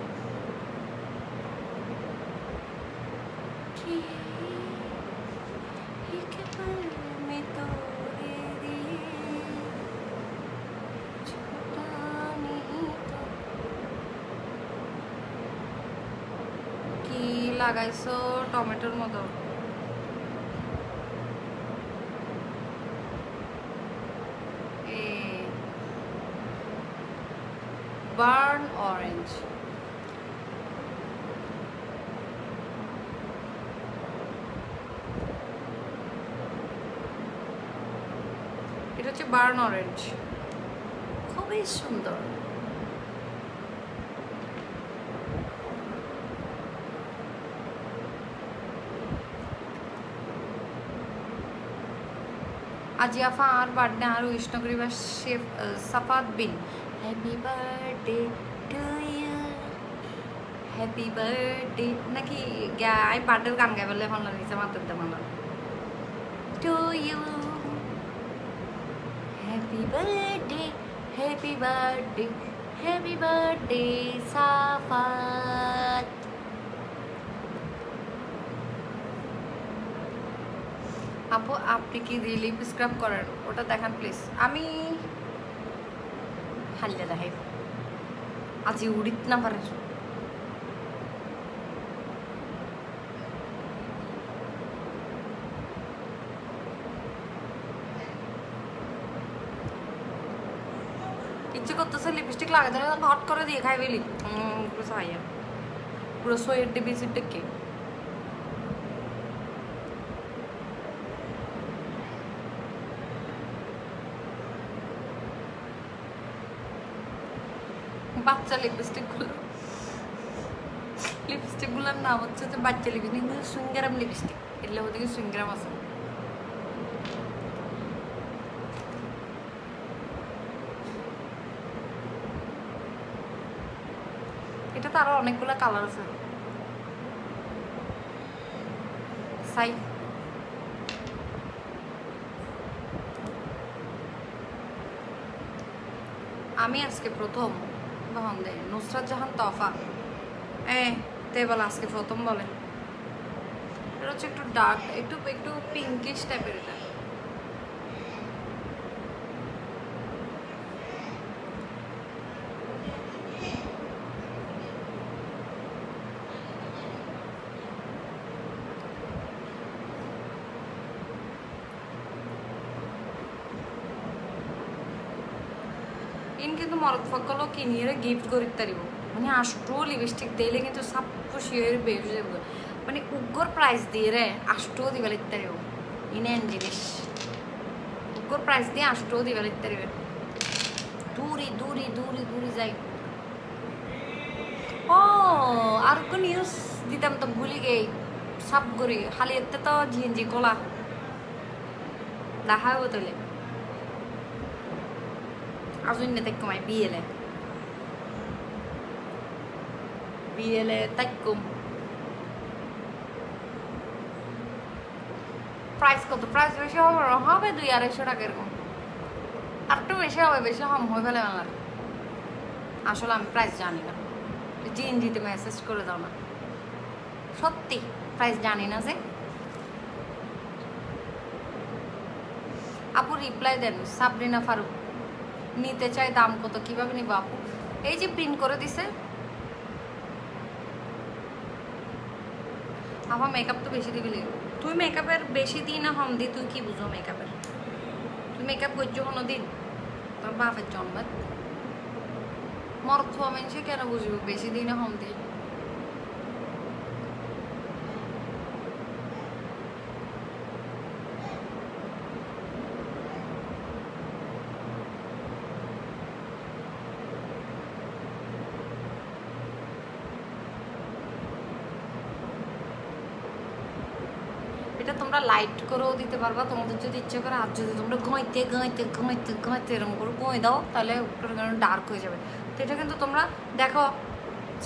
লাগাইছো টমেটোর মতো বার্ন অরেঞ্জ এটা হচ্ছে বার্ন অরেঞ্জ খুবই সুন্দর আজিয়াফা আর বার্থডে আর উইশ করিবা chef Safat Bin happy birthday to you happy birthday নাকি গাই বার্থডের গান গাই বলে ফোন নিচে মাত্র দেওয়া to you happy birthday happy birthday happy birthday Safat আপু আপনি কি লিপ স্ক্রাব করেন ওটা দেখান প্লিজ আমি হাল্লে দেখাই আজি উড়িত না পারে ইচ্ছে করতেছে লিপস্টিক লাগাই ধরে হট করে দিয়ে খাই বেলি পুরো সাইয়া পুরো সোয়ের ডিবিসির ডেকে বাচ্চা লিপস্টিকগুলোর নাম হচ্ছে যে বাচ্চা লিপস্টিক সুইংগ্রাম লিপস্টিক এগুলো হতে কি সুইংগ্রাম আছে এটা তো আরো অনেকগুলো কালার আছে সাই আমি আজকে প্রথম বন্ধে নুসরাত জাহান তোফা তে বলে আজকে প্রথম বলে এটা হচ্ছে একটু ডার্ক একটু একটু পিঙ্কিশ টাইপের এটা কিন্তু মরদ ফকলও কিনিয়ে গিফট করি তারিব মানে আষ্টু লিপস্টিক দিলে কিন্তু সব খুশি হয়ে বেশ যাবো মানে উগ্র প্রাইস দিয়ে রে আষ্টু দিবা লিখতে পারিব ইনেন জিনিস উগ্র প্রাইস দিয়ে আষ্টু দিবা লিখতে পারিবে দূরি দূরি দূরি দূরি যাই ও আর কোন নিউজ দিতাম তো ভুলি গেই সব করি খালি এতে তো ঝিঞ্জি কলা দেখাবো তাহলে আজুন তাইকুমাই বিয়েলে তাইকুম প্রাইস কত প্রাইস বেশি হবে 200-250 টাকা এরকম আর একটু বেশি হবে বেশি হয়ে ফেলে আমার আসলে আমি প্রাইস জানি না জিতে মেসেজ করে দাও না সত্যি প্রাইস জানি না যে আপু রিপ্লাই দেন সাবরিনা ফারুক নিতে চাই দাম কত কিভাবে নিব আপু এই যে প্রিন্ট করে দিছে আমার মেকআপ তো বেশি দিবি তুই মেকআপের বেশি দিই না হম দি তুই কি বুঝো মেকআপের তুই মেকআপ করছো কোনো দিন তোর বাপের জন্ম মরথুয়া মানুষে কেন বুঝবো বেশি দিনে হম দিই এটা তোমরা লাইট করেও দিতে পারবা তোমাদের যদি ইচ্ছে করে আর যদি তোমরা ঘুমাইতে ঘুমাইতে ঘুমাইতে ঘুমাইতে এরকম করে ঘুমাই দাও তাহলে ডার্ক হয়ে যাবে তো এটা কিন্তু তোমরা দেখো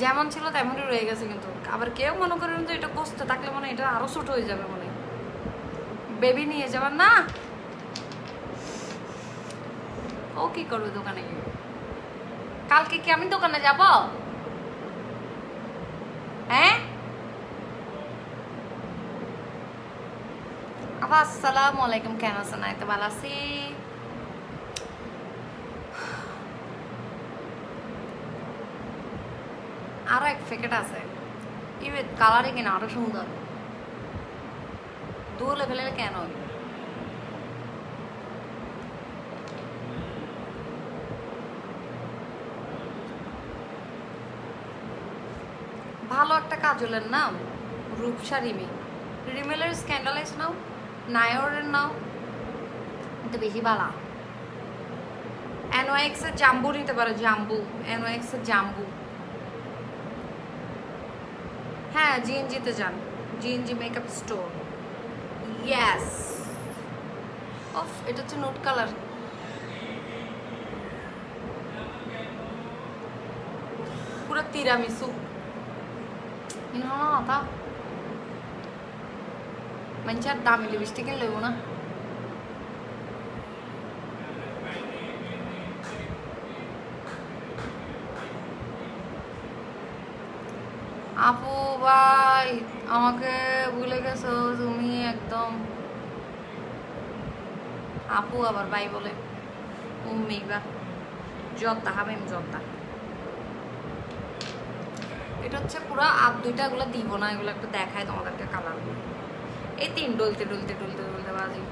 যেমন ছিল তেমনই রয়ে গেছে কিন্তু আবার কেউ মনে করেন তো এটা কষতে থাকলে মনে এটা আরো ছোট হয়ে যাবে মনে বেবি নিয়ে যাবার না ও কি করবে দোকানে গিয়ে কালকে কি আমি দোকানে যাব হ্যাঁ আসসালামু আলাইকুম কেন আছেন তো ভালো আছি আরো এক প্যাকেট আছে ইভেন কালারে কিনা আরো সুন্দর দোলে ফেলে কেন ভালো একটা কাজলের নাম রূপসা রিমি রিমেলের স্ক্যান্ডালাইজ নাও নায়রের নাও এটা বেশি ভালো NYX এর জাম্বু নিতে পারো জাম্বু NYX এর জাম্বু হ্যাঁ জিএনজিতে যান GNG makeup store yes of এটা হচ্ছে নোট কালার পুরো তিরামিসু না তা మంచిగా దామి లిప్స్టిక్ లేవు না আপু ভাই আমাকে ভুলে গেছো তুমি একদম আপু আবার ভাই বলে উম্মি বা জর্দা হামেম জর্দা এটা হচ্ছে পুরো আপ দুইটা এগুলো দিব না এগুলো একটু দেখায় তোমাদেরকে কালারগুলো এই তিন ডলতে ডলতে ডলতে ডলতে বাজি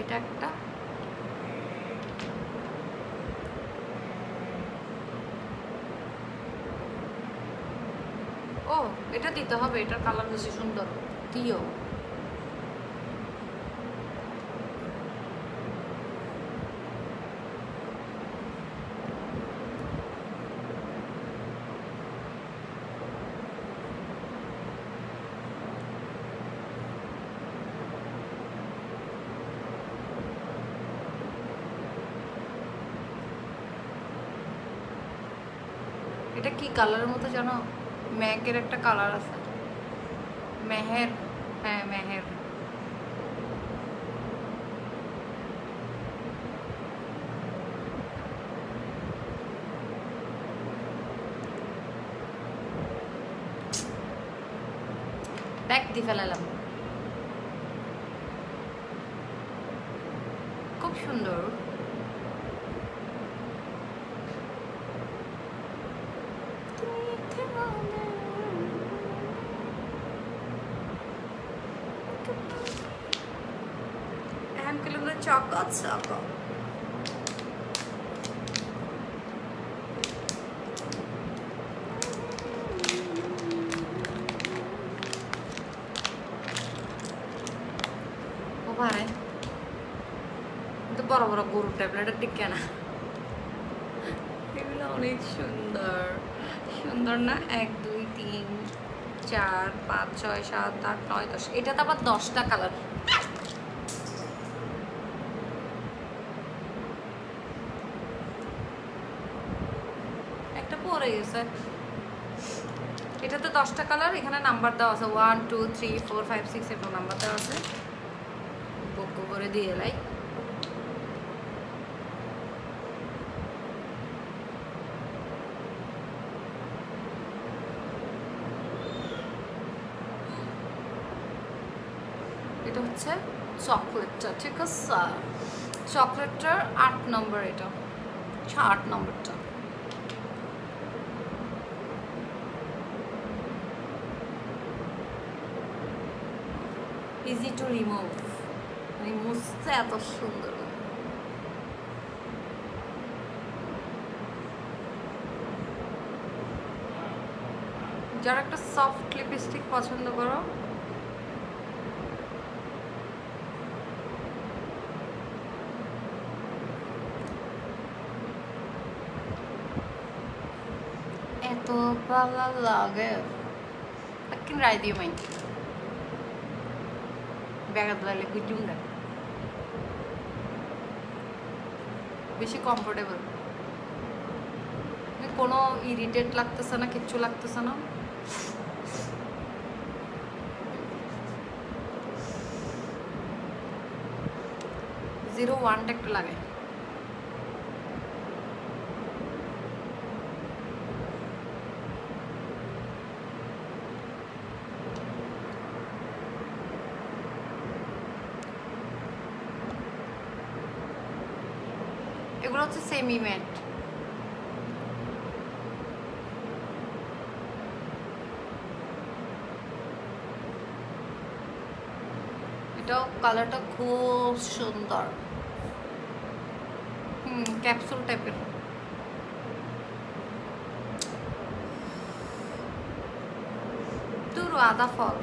এটা একটা ও এটা দিতে হবে এটার কালার বেশি সুন্দর দিও এটা কি কালারের মতো জানো ম্যাকের একটা কালার আছে মেহের হ্যাঁ মেহের ব্যাগ দিয়ে ফেলালাম খুব সুন্দর chocolate circle. Oh, pare. Itu boro-boro guru tablet টিকে না এগুলো অনেক সুন্দর সুন্দর না 1 2 3 4 5 6 7 8 9 10 এটা তো আবার 10টা কালার পরে গেছে এটাতে 10টা কালার এখানে নাম্বার দেওয়া আছে 1 2 3 4 5 6 এর নাম্বার দেওয়া আছে বুক করে দিয়ে লাই এটা হচ্ছে চকলেটটা ঠিক আছে চকলেটটার 8 নম্বর এটা 8 নম্বরটা easy to remove মুছতে এত সুন্দর। যারা একটা সফট লিপস্টিক পছন্দ করো, এত ভালো লাগে लेकिन राय दियो मैं ব্যাগত লাগলে গুজুঙ্গা বেশি কমফোর্টেবল, কোনো ইরিটেট লাগতেছে না, কিচ্ছু লাগতেছে না। জিরো ওয়ানটা একটু লাগে। এগুলো হচ্ছে সেমি ম্যাট। এটাও কালারটা খুব সুন্দর, ক্যাপসুল টাইপের। তুই আদা ফল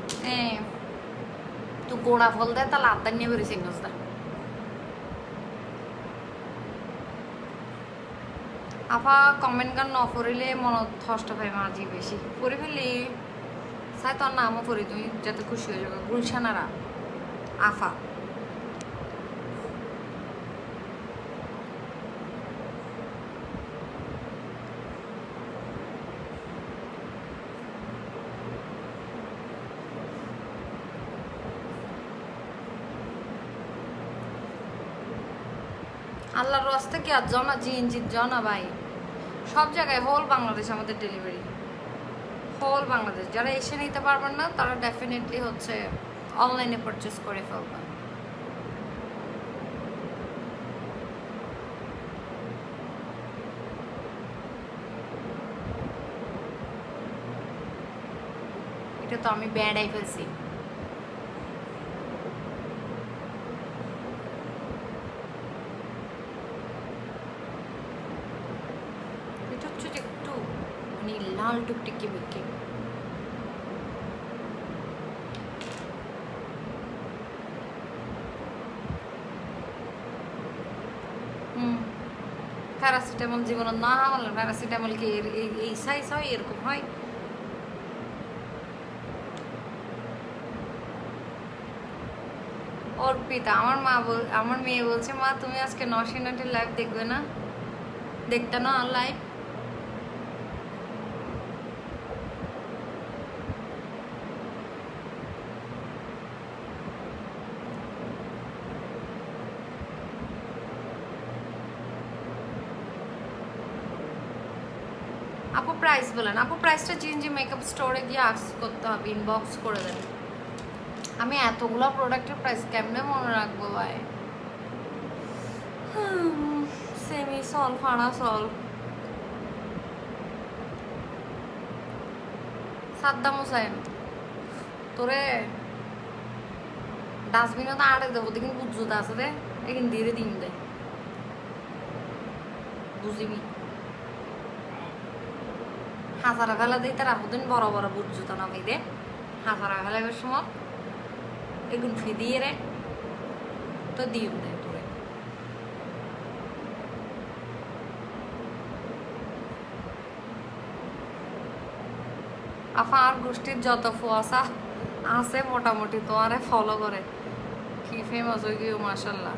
তুই গোড়া ফল দেয় তাহলে আদা নিয়ে বেরিয়েছে ইংরেজটা। আপা কমেন্ট গান ন পড়িলে মনত কষ্ট পাই মাঝি বেশি পড়ে ফেললি চাই তোর নামও পড়ি তুই যাতে খুশি হয়ে যাবে। গুলশানারা আফা আল্লাহর রাস্তা কি আর জানা জিনজিত জানা ভাই, সব জায়গায় হোল বাংলাদেশ আমাদের ডেলিভারি, হোল বাংলাদেশ। যারা এসে নিতে পারবেন না তারা ডেফিনেটলি হচ্ছে অনলাইনে পারচেস করে ফেলবেন। এটা তো আমি ব্যাডাই ফেলছি। लाल टुकटिकी बिके প্যারাসিটামল জীবন না হলে প্যারাসিটামল কি এই সাইজ হয় এরকম হয়? অর্পিতা আমার মেয়ে বলছে মা তুমি আজকে 9 মিনিটের লাইভ দেখবে না, দেখতে না লাইভ? আপু প্রাইস বলেন। আপু প্রাইসটা জিনজি মেকআপ স্টোরে গিয়ে আস্ক করতে হবে, ইনবক্স করে দেন। আমি এতগুলো প্রোডাক্টের প্রাইস কেমনে মনে রাখবো ভাই? সেমি সল ফাড়া সল সাদ্দাম হোসেন তোরে ডাস্টবিনও তো আড়ে দেবো দেখিন বুঝতে আছে রে এখান ধীরে দিন দে বুঝিবি হাজারা ফেলা দিই তার আহুদিন বড় বড় বুট জুতো না দে হাজারা ফেলাবার সময় এগুন ফি দিয়ে রে তো দিও দেয় তোরে। আফার গোষ্ঠীর যত ফুয়াশা আছে মোটামুটি তোমারে ফলো করে কি ফেমাস হয়ে গিয়েও মাশাল্লাহ।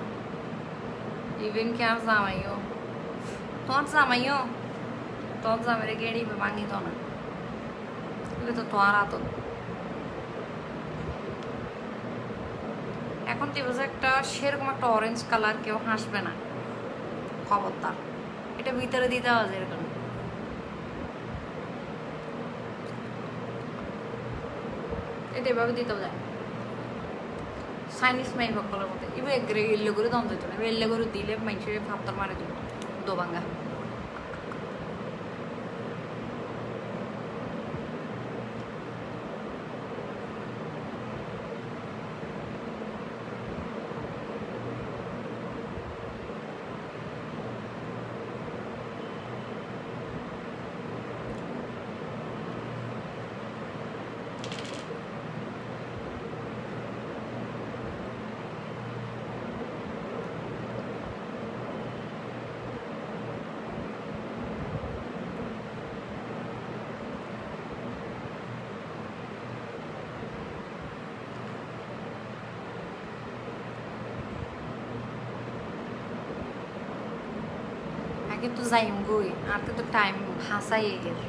ইভেন কি আর জামাইও তোমার জামাইও তোর জামাইরে গেড়ি ভাঙি তো না এগুলো তো তোমার আত। এখন টিভি একটা সেরকম একটা অরেঞ্জ কালার কেউ হাসবে না খবরদার, এটা ভিতরে দিতে হবে এরকম। এটা এভাবে দিতে যায় চাইনিজ মাই বকলের মধ্যে এবার এল্লো করে দম দিত না, এল্লো করে দিলে মানুষের ভাবতার মারে দিব দোবাঙ্গা। কিন্তু যাইম গই আর কিন্তু টাইম হাসাই গেল।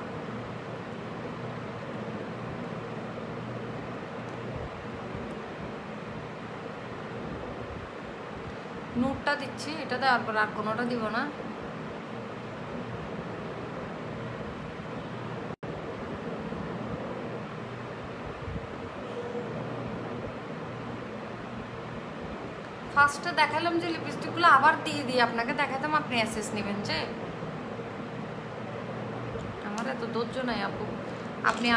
নুটটা দিচ্ছি, এটা দেওয়ার পর আর কোনোটা দিব না। ফার্স্টে দেখালাম যে লিপস্টিকগুলো আবার দিয়ে দিয়ে আপনাকে দেখাতাম, আপনি অ্যাসেস নেবেন যে আমার এত ধৈর্য নাই আপু।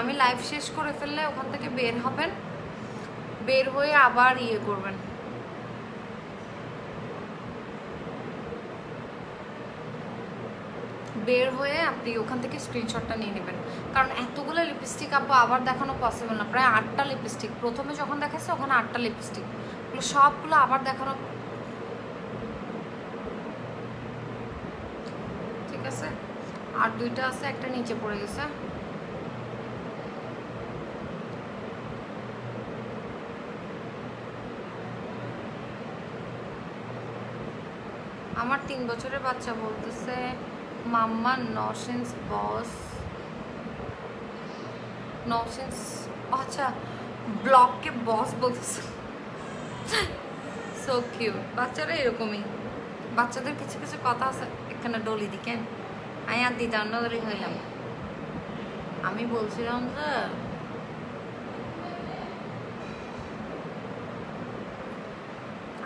আমি লাইভ শেষ করে ফেললে ওখান থেকে বের হবেন, বের হয়ে আবার ইয়ে করবেন। বের হয়ে আপনি ওখান থেকে স্ক্রিনশটটা নিয়ে নেবেন, কারণ এতগুলো লিপস্টিক আপু আবার দেখানো পসিবল না। প্রায় 8টা লিপস্টিক প্রথমে যখন দেখাচ্ছে ওখানে 8টা লিপস্টিক, সবগুলো আবার দেখানো ঠিক আছে। আর 2টা আছে, একটা নিচে পড়ে গেছে। আমার 3 বছরের বাচ্চা বলতেছে মাম্মা নসেন্স বস, নসেন্স আচ্ছা ব্লককে বস বলতেছে। সো কিউট, বাচ্চারা এরকমই, বাচ্চাদের কিছু কিছু কথা আছে। এখানে ডলি দি কেন আমি আর দ্বিতান্নগরী হইলাম। আমি বলছিলাম যে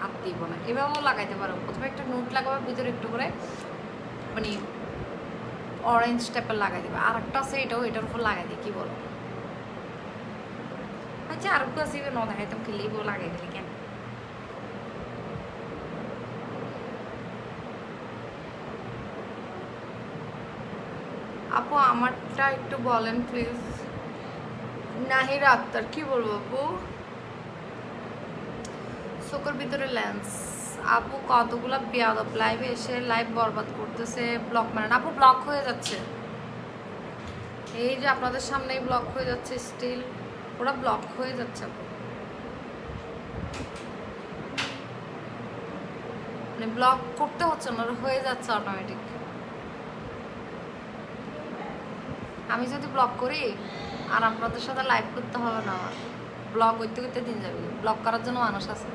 আর দিব না, এভাবেও লাগাইতে পারো। প্রথমে একটা নোট লাগাবে, ভিতরে একটু করে মানে অরেঞ্জ টাইপের লাগাই দেবে। আর একটা আছে এটাও, এটার উপর লাগাই দিই, কি বলো? আচ্ছা আর একটু আছে ন দেখাইতাম, খেলেই বউ লাগাই দিলি কেন? আপু আমারটা একটু বলেন প্লিজ। নাহিরা আক্তার, কি বলবো আপু? চোখের ভিতরে লেন্স। আপু কতগুলো বেয়াদব লাইভে এসে লাইভ বরবাদ করতেছে, ব্লক মারেন। আপু ব্লক হয়ে যাচ্ছে, এই যে আপনাদের সামনেই ব্লক হয়ে যাচ্ছে, স্টিল ওরা ব্লক হয়ে যাচ্ছে আপু। মানে ব্লক করতে হচ্ছে না, হয়ে যাচ্ছে অটোমেটিক। আমি যদি ব্লক করি আর আপনাদের সাথে লাইভ করতে হবে না, আমার ব্লক করতে করতে দিন যাবে। ব্লক করার জন্য মানুষ আছে।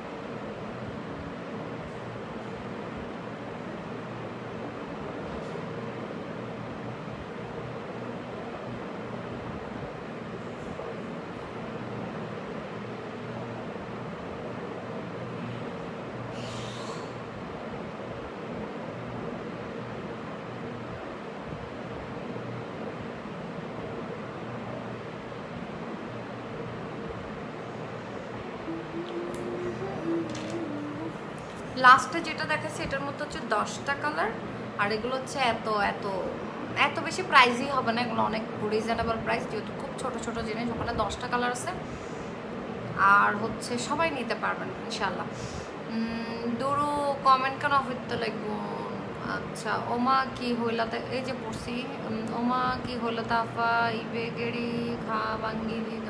লাস্টে যেটা দেখাচ্ছে এটার মধ্যে হচ্ছে 10টা কালার, আর এগুলো হচ্ছে এত এত এত বেশি প্রাইসই হবে না, এগুলো অনেক রিজনেবল প্রাইস, যেহেতু খুব ছোট ছোট জিনিস। ওখানে 10টা কালার আছে, আর হচ্ছে সবাই নিতে পারবেন ইনশাল্লাহ। দুরু কমেন্ট কেন হইতে লাগবো? আচ্ছা ওমা কি হইলাতে, এই যে পড়ছি, ওমা কি হইলাতে আফা ইবে গেড়ি খা ভাঙ্গি দিত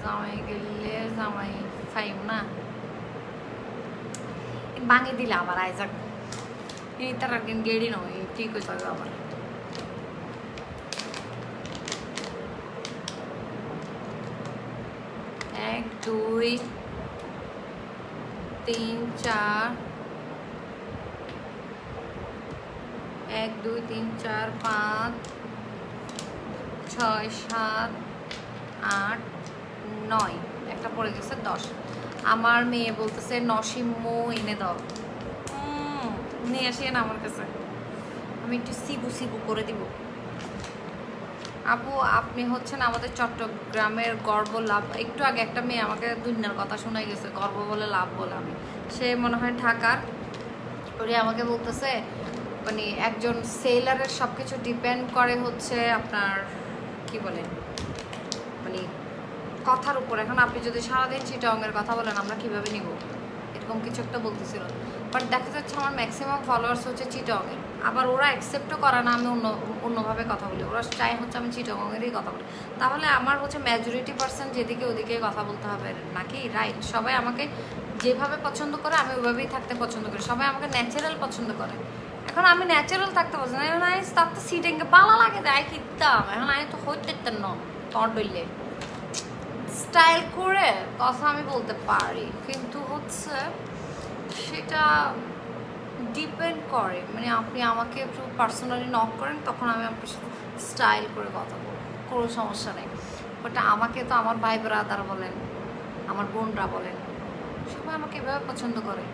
জামাই গেলে জামাই খাইম না ভাঙি দিলে আবার আইজাক এই তার একদিন গেড়ি নয়, ঠিক হয়ে যাবে আবার। এক দুই তিন চার, 1 2 3 4 5 6 7 8 9, একটা পড়ে গেছে 10। আমার মেয়ে বলতেছে নসিমো এনে দাও, নিয়ে আসিয়ে না আমার কাছে, আমি একটু সিবু সিবু করে দিব। আপু আপনি হচ্ছেন আমাদের চট্টগ্রামের গর্ব লাভ। একটু আগে একটা মেয়ে আমাকে দুনিয়ার কথা শোনাই গেছে, গর্ব বলে লাভ বলে। আমি সে মনে হয় ঢাকার, ওরে আমাকে বলতেছে মানে একজন সেলারের সব কিছু ডিপেন্ড করে হচ্ছে আপনার কি বলে মানে কথার উপর। এখন আপনি যদি সারাদিন চিটাংয়ের কথা বলেন আমরা কিভাবে নিব, এরকম কিছু একটা বলতেছিল। বাট দেখা যাচ্ছে আমার ম্যাক্সিমাম ফলোয়ার্স হচ্ছে চিটাংয়ের, আবার ওরা অ্যাকসেপ্টও করে না আমি অন্যভাবে কথা বলি। ওরা চাই হচ্ছে আমি চিটাংয়েরই কথা বলি, তাহলে আমার হচ্ছে মেজরিটি পার্সেন্ট যেদিকে ওদিকে কথা বলতে হবে নাকি? রাইট, সবাই আমাকে যেভাবে পছন্দ করে আমি ওইভাবেই থাকতে পছন্দ করি, সবাই আমাকে ন্যাচারাল পছন্দ করে। এখন আমি ন্যাচারাল থাকতে পারছি না, এখন আমি তার তো সিটিংকে পালা লাগে দেয় কিতাম, এখন আমি তো হইতে ন তর ডইলে স্টাইল করে কথা আমি বলতে পারি, কিন্তু হচ্ছে সেটা ডিপেন্ড করে, মানে আপনি আমাকে একটু পার্সোনালি নক করেন তখন আমি আপনার সাথে স্টাইল করে কথা বলবো, কোনো সমস্যা নেই। বাট আমাকে তো আমার ভাই ব্রাদার বলেন, আমার বোনরা বলেন, সবাই আমাকে এভাবে পছন্দ করে।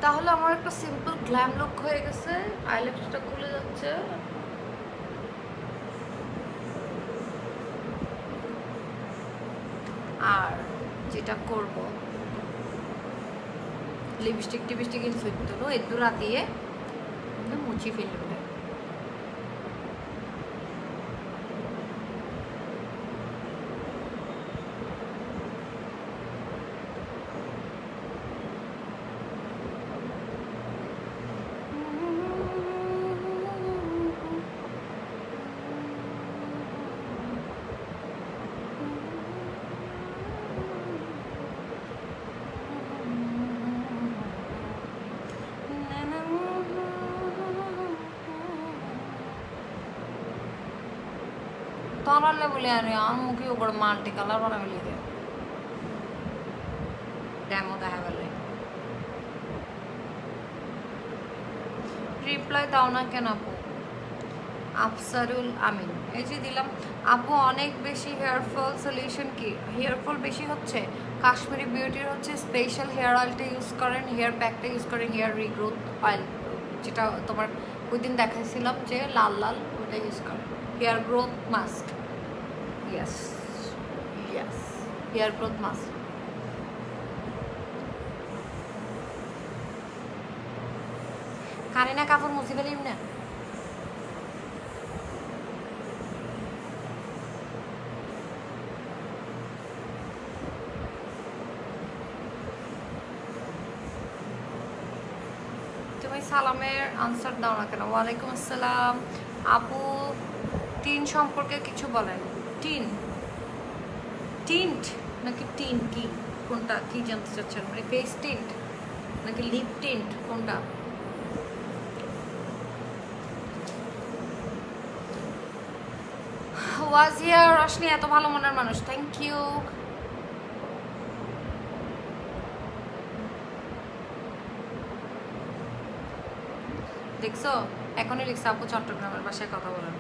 তাহলে আমার একটা সিম্পল গ্ল্যাম লুক হয়ে গেছে, আইল্যাশটা খুলে যাচ্ছে। আর যেটা করব, লিপস্টিক টিপস্টিক ইনফেক্ট এদুরা দিয়ে মুছি ফেলবে। তরালে বলে আরে আমার মুখে উপর মাল্টি কালার বানা ফেলি দে ডেমো দেখা গেলে রিপ্লাই দাও না কেন আপু? আফসারুল আমিন, এই যে দিলাম। আপু অনেক বেশি হেয়ার ফল সলিউশন কি? হেয়ার ফল বেশি হচ্ছে, কাশ্মীরি বিউটির হচ্ছে স্পেশাল হেয়ার অয়েলটা ইউজ করেন, হেয়ার প্যাকটা ইউজ করেন, হেয়ার রিগ্রোথ অয়েল যেটা তোমার ওই দিন দেখাইছিলাম যে লাল লাল, ওটা ইউজ করেন। Hair growth mask, yes yes, hair growth mask. Kareena Kapoor মুছে ফেলিম না? তুমি সালামের আনসার দাও না কেন? ওয়ালাইকুম আসসালাম। আপু টিন সম্পর্কে কিছু বলেন। টিন, টিন্ট নাকি টিন কি কোনটা কি জানতে চাচ্ছেন? মানে ফেস টিন্ট নাকি লিপ টিন্ট কোনটা? ওয়াজিয়া রশনি এত ভালো মনের মানুষ, থ্যাংক ইউ। দেখছো এখনই লিখছে আপু চট্টগ্রামের বাসায় কথা বলেন।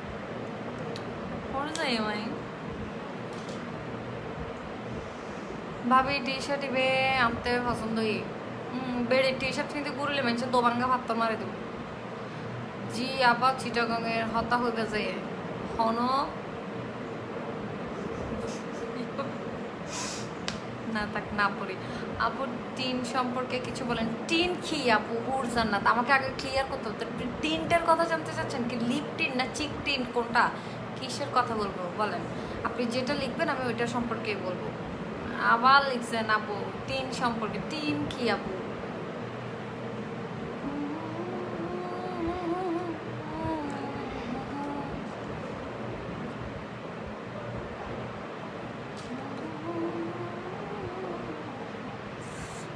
ভাবি টি শার্ট ইবে আনতে পছন্দই বেড়ে টি শার্ট কিন্তু গুরুলে মানুষের দোবাঙ্গা ভাত মারে দেব। জি আবার চিটাগংয়ের হতা হইবে যে হন না তাক না পড়ি। আপু টিন সম্পর্কে কিছু বলেন। টিন কি আপু? জান্নাত আমাকে আগে ক্লিয়ার করতে হতো। টিনটার কথা জানতে চাচ্ছেন কি? লিপ টিন না চিক টিন কোনটা? কিসের কথা বলবো বলেন? আপনি যেটা লিখবেন আমি ওইটা সম্পর্কে বলবো। আবার লিখছেন আপু টিন সম্পর্কে। টিন কি আপু?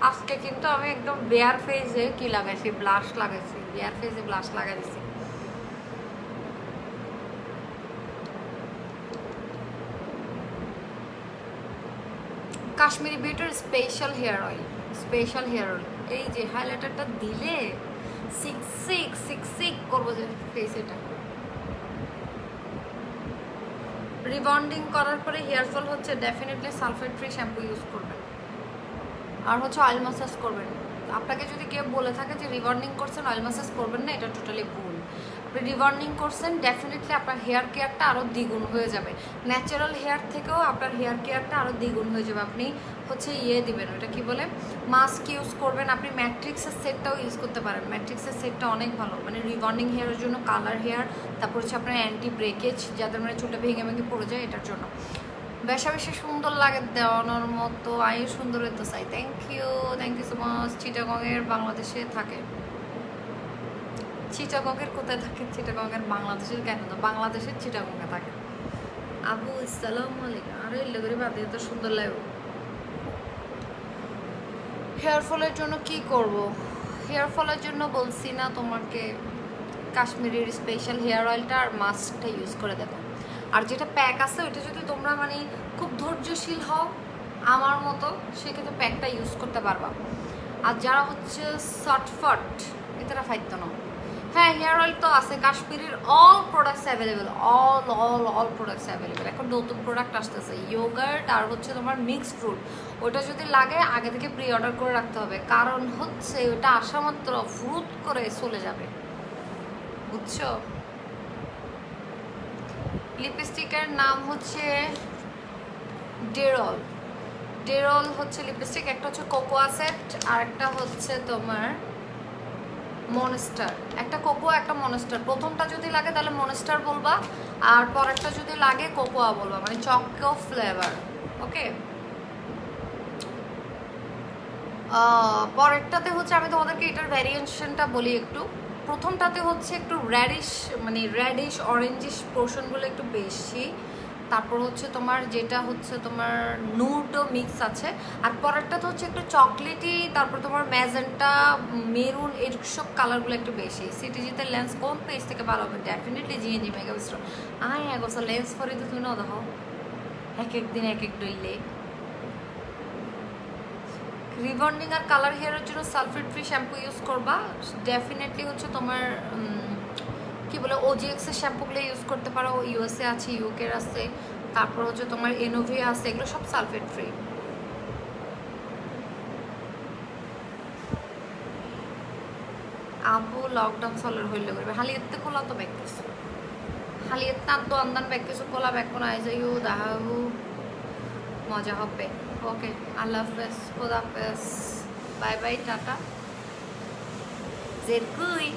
আজকে কিন্তু আমি একদম বেয়ার ফেজে কি লাগাইছি, ব্লাশ লাগাইছি, বেয়ার ফেজে ব্লাশ লাগাই দিছি। কাশ্মীরি বিউটির special hair oil, special hair oil. এই যে হাইলাইটারটা দিলে সিক করবো যে ফেস। এটা রিবন্ডিং করার পরে হেয়ার ফল হচ্ছে definitely sulphate free shampoo use করবেন, আর হচ্ছে অয়েল ম্যাসাজ করবেন। আপনাকে যদি কেউ বলে থাকে যে রিবন্ডিং করছেন অয়েল ম্যাসাজ করবেন না, এটা টোটালি ভুল। আপনি রিবন্ডিং করছেন ডেফিনেটলি আপনার হেয়ার কেয়ারটা আরও দ্বিগুণ হয়ে যাবে। ন্যাচারাল হেয়ার থেকেও আপনার হেয়ার কেয়ারটা আরও দ্বিগুণ হয়ে যাবে। আপনি হচ্ছে দিবেন, ওটা কি বলে, মাস্ক ইউজ করবেন। আপনি ম্যাট্রিক্সের সেটটাও ইউজ করতে পারেন, ম্যাট্রিক্সের সেটটা অনেক ভালো, মানে রিবন্ডিং হেয়ারের জন্য, কালার হেয়ার, তারপর হচ্ছে আপনার অ্যান্টি ব্রেকেজ, যাদের মানে চুলটা ভেঙে ভেঙে পড়ে যায়, এটার জন্য বেশা বেশি সুন্দর লাগে দেওয়ানোর মতো। আয়ু সুন্দর হইতে চাই। Thank you so much. চিটাগংয়ের বাংলাদেশে থাকে। চিটাগংয়ের কোথায় থাকে? চিটাগংয়ের বাংলাদেশের কেন না, বাংলাদেশের চিটাগংয়ে থাকে। আবু আসসালামু আলাইকুম। আরে লেগরি বাদে তো সুন্দর লাগে। হেয়ার ফলের জন্য কি করব? হেয়ার ফলের জন্য বলছি না তোমাকে কাশ্মীরের স্পেশাল হেয়ার অয়েলটা আর মাস্কটা ইউজ করে দেখো। আর যেটা প্যাক আছে ওইটা যদি তোমরা মানে খুব ধৈর্যশীল হও আমার মতো, সেক্ষেত্রে প্যাকটা ইউজ করতে পারবা। আর যারা হচ্ছে শর্টফট এটারা ফাইতো না। হ্যাঁ, হেয়ার অয়েল তো আছে কাশ্মীরের, all products available, all products available. এখন নতুন প্রোডাক্ট আসতেছে ইয়োগার্ট আর হচ্ছে তোমার মিক্সড ফ্রুট, ওটা যদি লাগে আগে থেকে প্রি অর্ডার করে রাখতে হবে, কারণ হচ্ছে ওটা আসা মাত্র ফ্রুট করে চলে যাবে, বুঝছো? লিপস্টিকের নাম হচ্ছে ডেরল। ডেরল হচ্ছে লিপস্টিক, একটা হচ্ছে কোকোয়া সেট আর একটা হচ্ছে তোমার মনস্টার। একটা কোকোয়া একটা মনস্টার, প্রথমটা যদি লাগে তাহলে মনস্টার বলবা, আর পরেরটা যদি লাগে কোকোয়া বলবা, মানে চকো ফ্লেভার। ওকে, পরেরটাতে হচ্ছে আমি তোমাদেরকে এটার ভ্যারিয়েশনটা বলি একটু। প্রথমটাতে হচ্ছে একটু র্যাডিশ, মানে র্যাডিশ অরেঞ্জিশ পোর্শনগুলো একটু বেশি, তারপর হচ্ছে তোমার যেটা হচ্ছে তোমার নুডও মিক্স আছে, আর পরেরটাতে হচ্ছে একটু চকলেটি, তারপর তোমার ম্যাজেন্টা মেরুন এইসব কালারগুলো একটু বেশি। সিটিজিতে লেন্স কোন পেজ থেকে ভালো হবে? Definitely GNG makeup store. আয় একবছর লেন্স ফরে তো তুমি না দেখো এক একদিন এক এক ডইলে। রিবন্ডিং আর কালার হেয়ারের জন্য সালফেট ফ্রি শ্যাম্পু ইউজ করবা। ডেফিনেটলি হচ্ছে তোমার কি বলে ওজিএক্স এর শ্যাম্পুগুলো ইউজ করতে পারো, ইউএসএ আছে, ইউকে আছে, তারপর হচ্ছে তোমার এনোভিয়া আছে, এগুলো সব সালফেট ফ্রি। আপু লকডাউন সলের হইলে করবে হালি এতে খোলা তো ব্যাগ কিছু, হালি এতে তো আন্দান ব্যাগ কিছু খোলা ব্যাগ কোনো আই যাইও দেখাবো, মজা হবে। ওকে, আল্লাহ হাফেজ, খোদা হাফেজ, বাই বাই, টাটা, জেরকুই।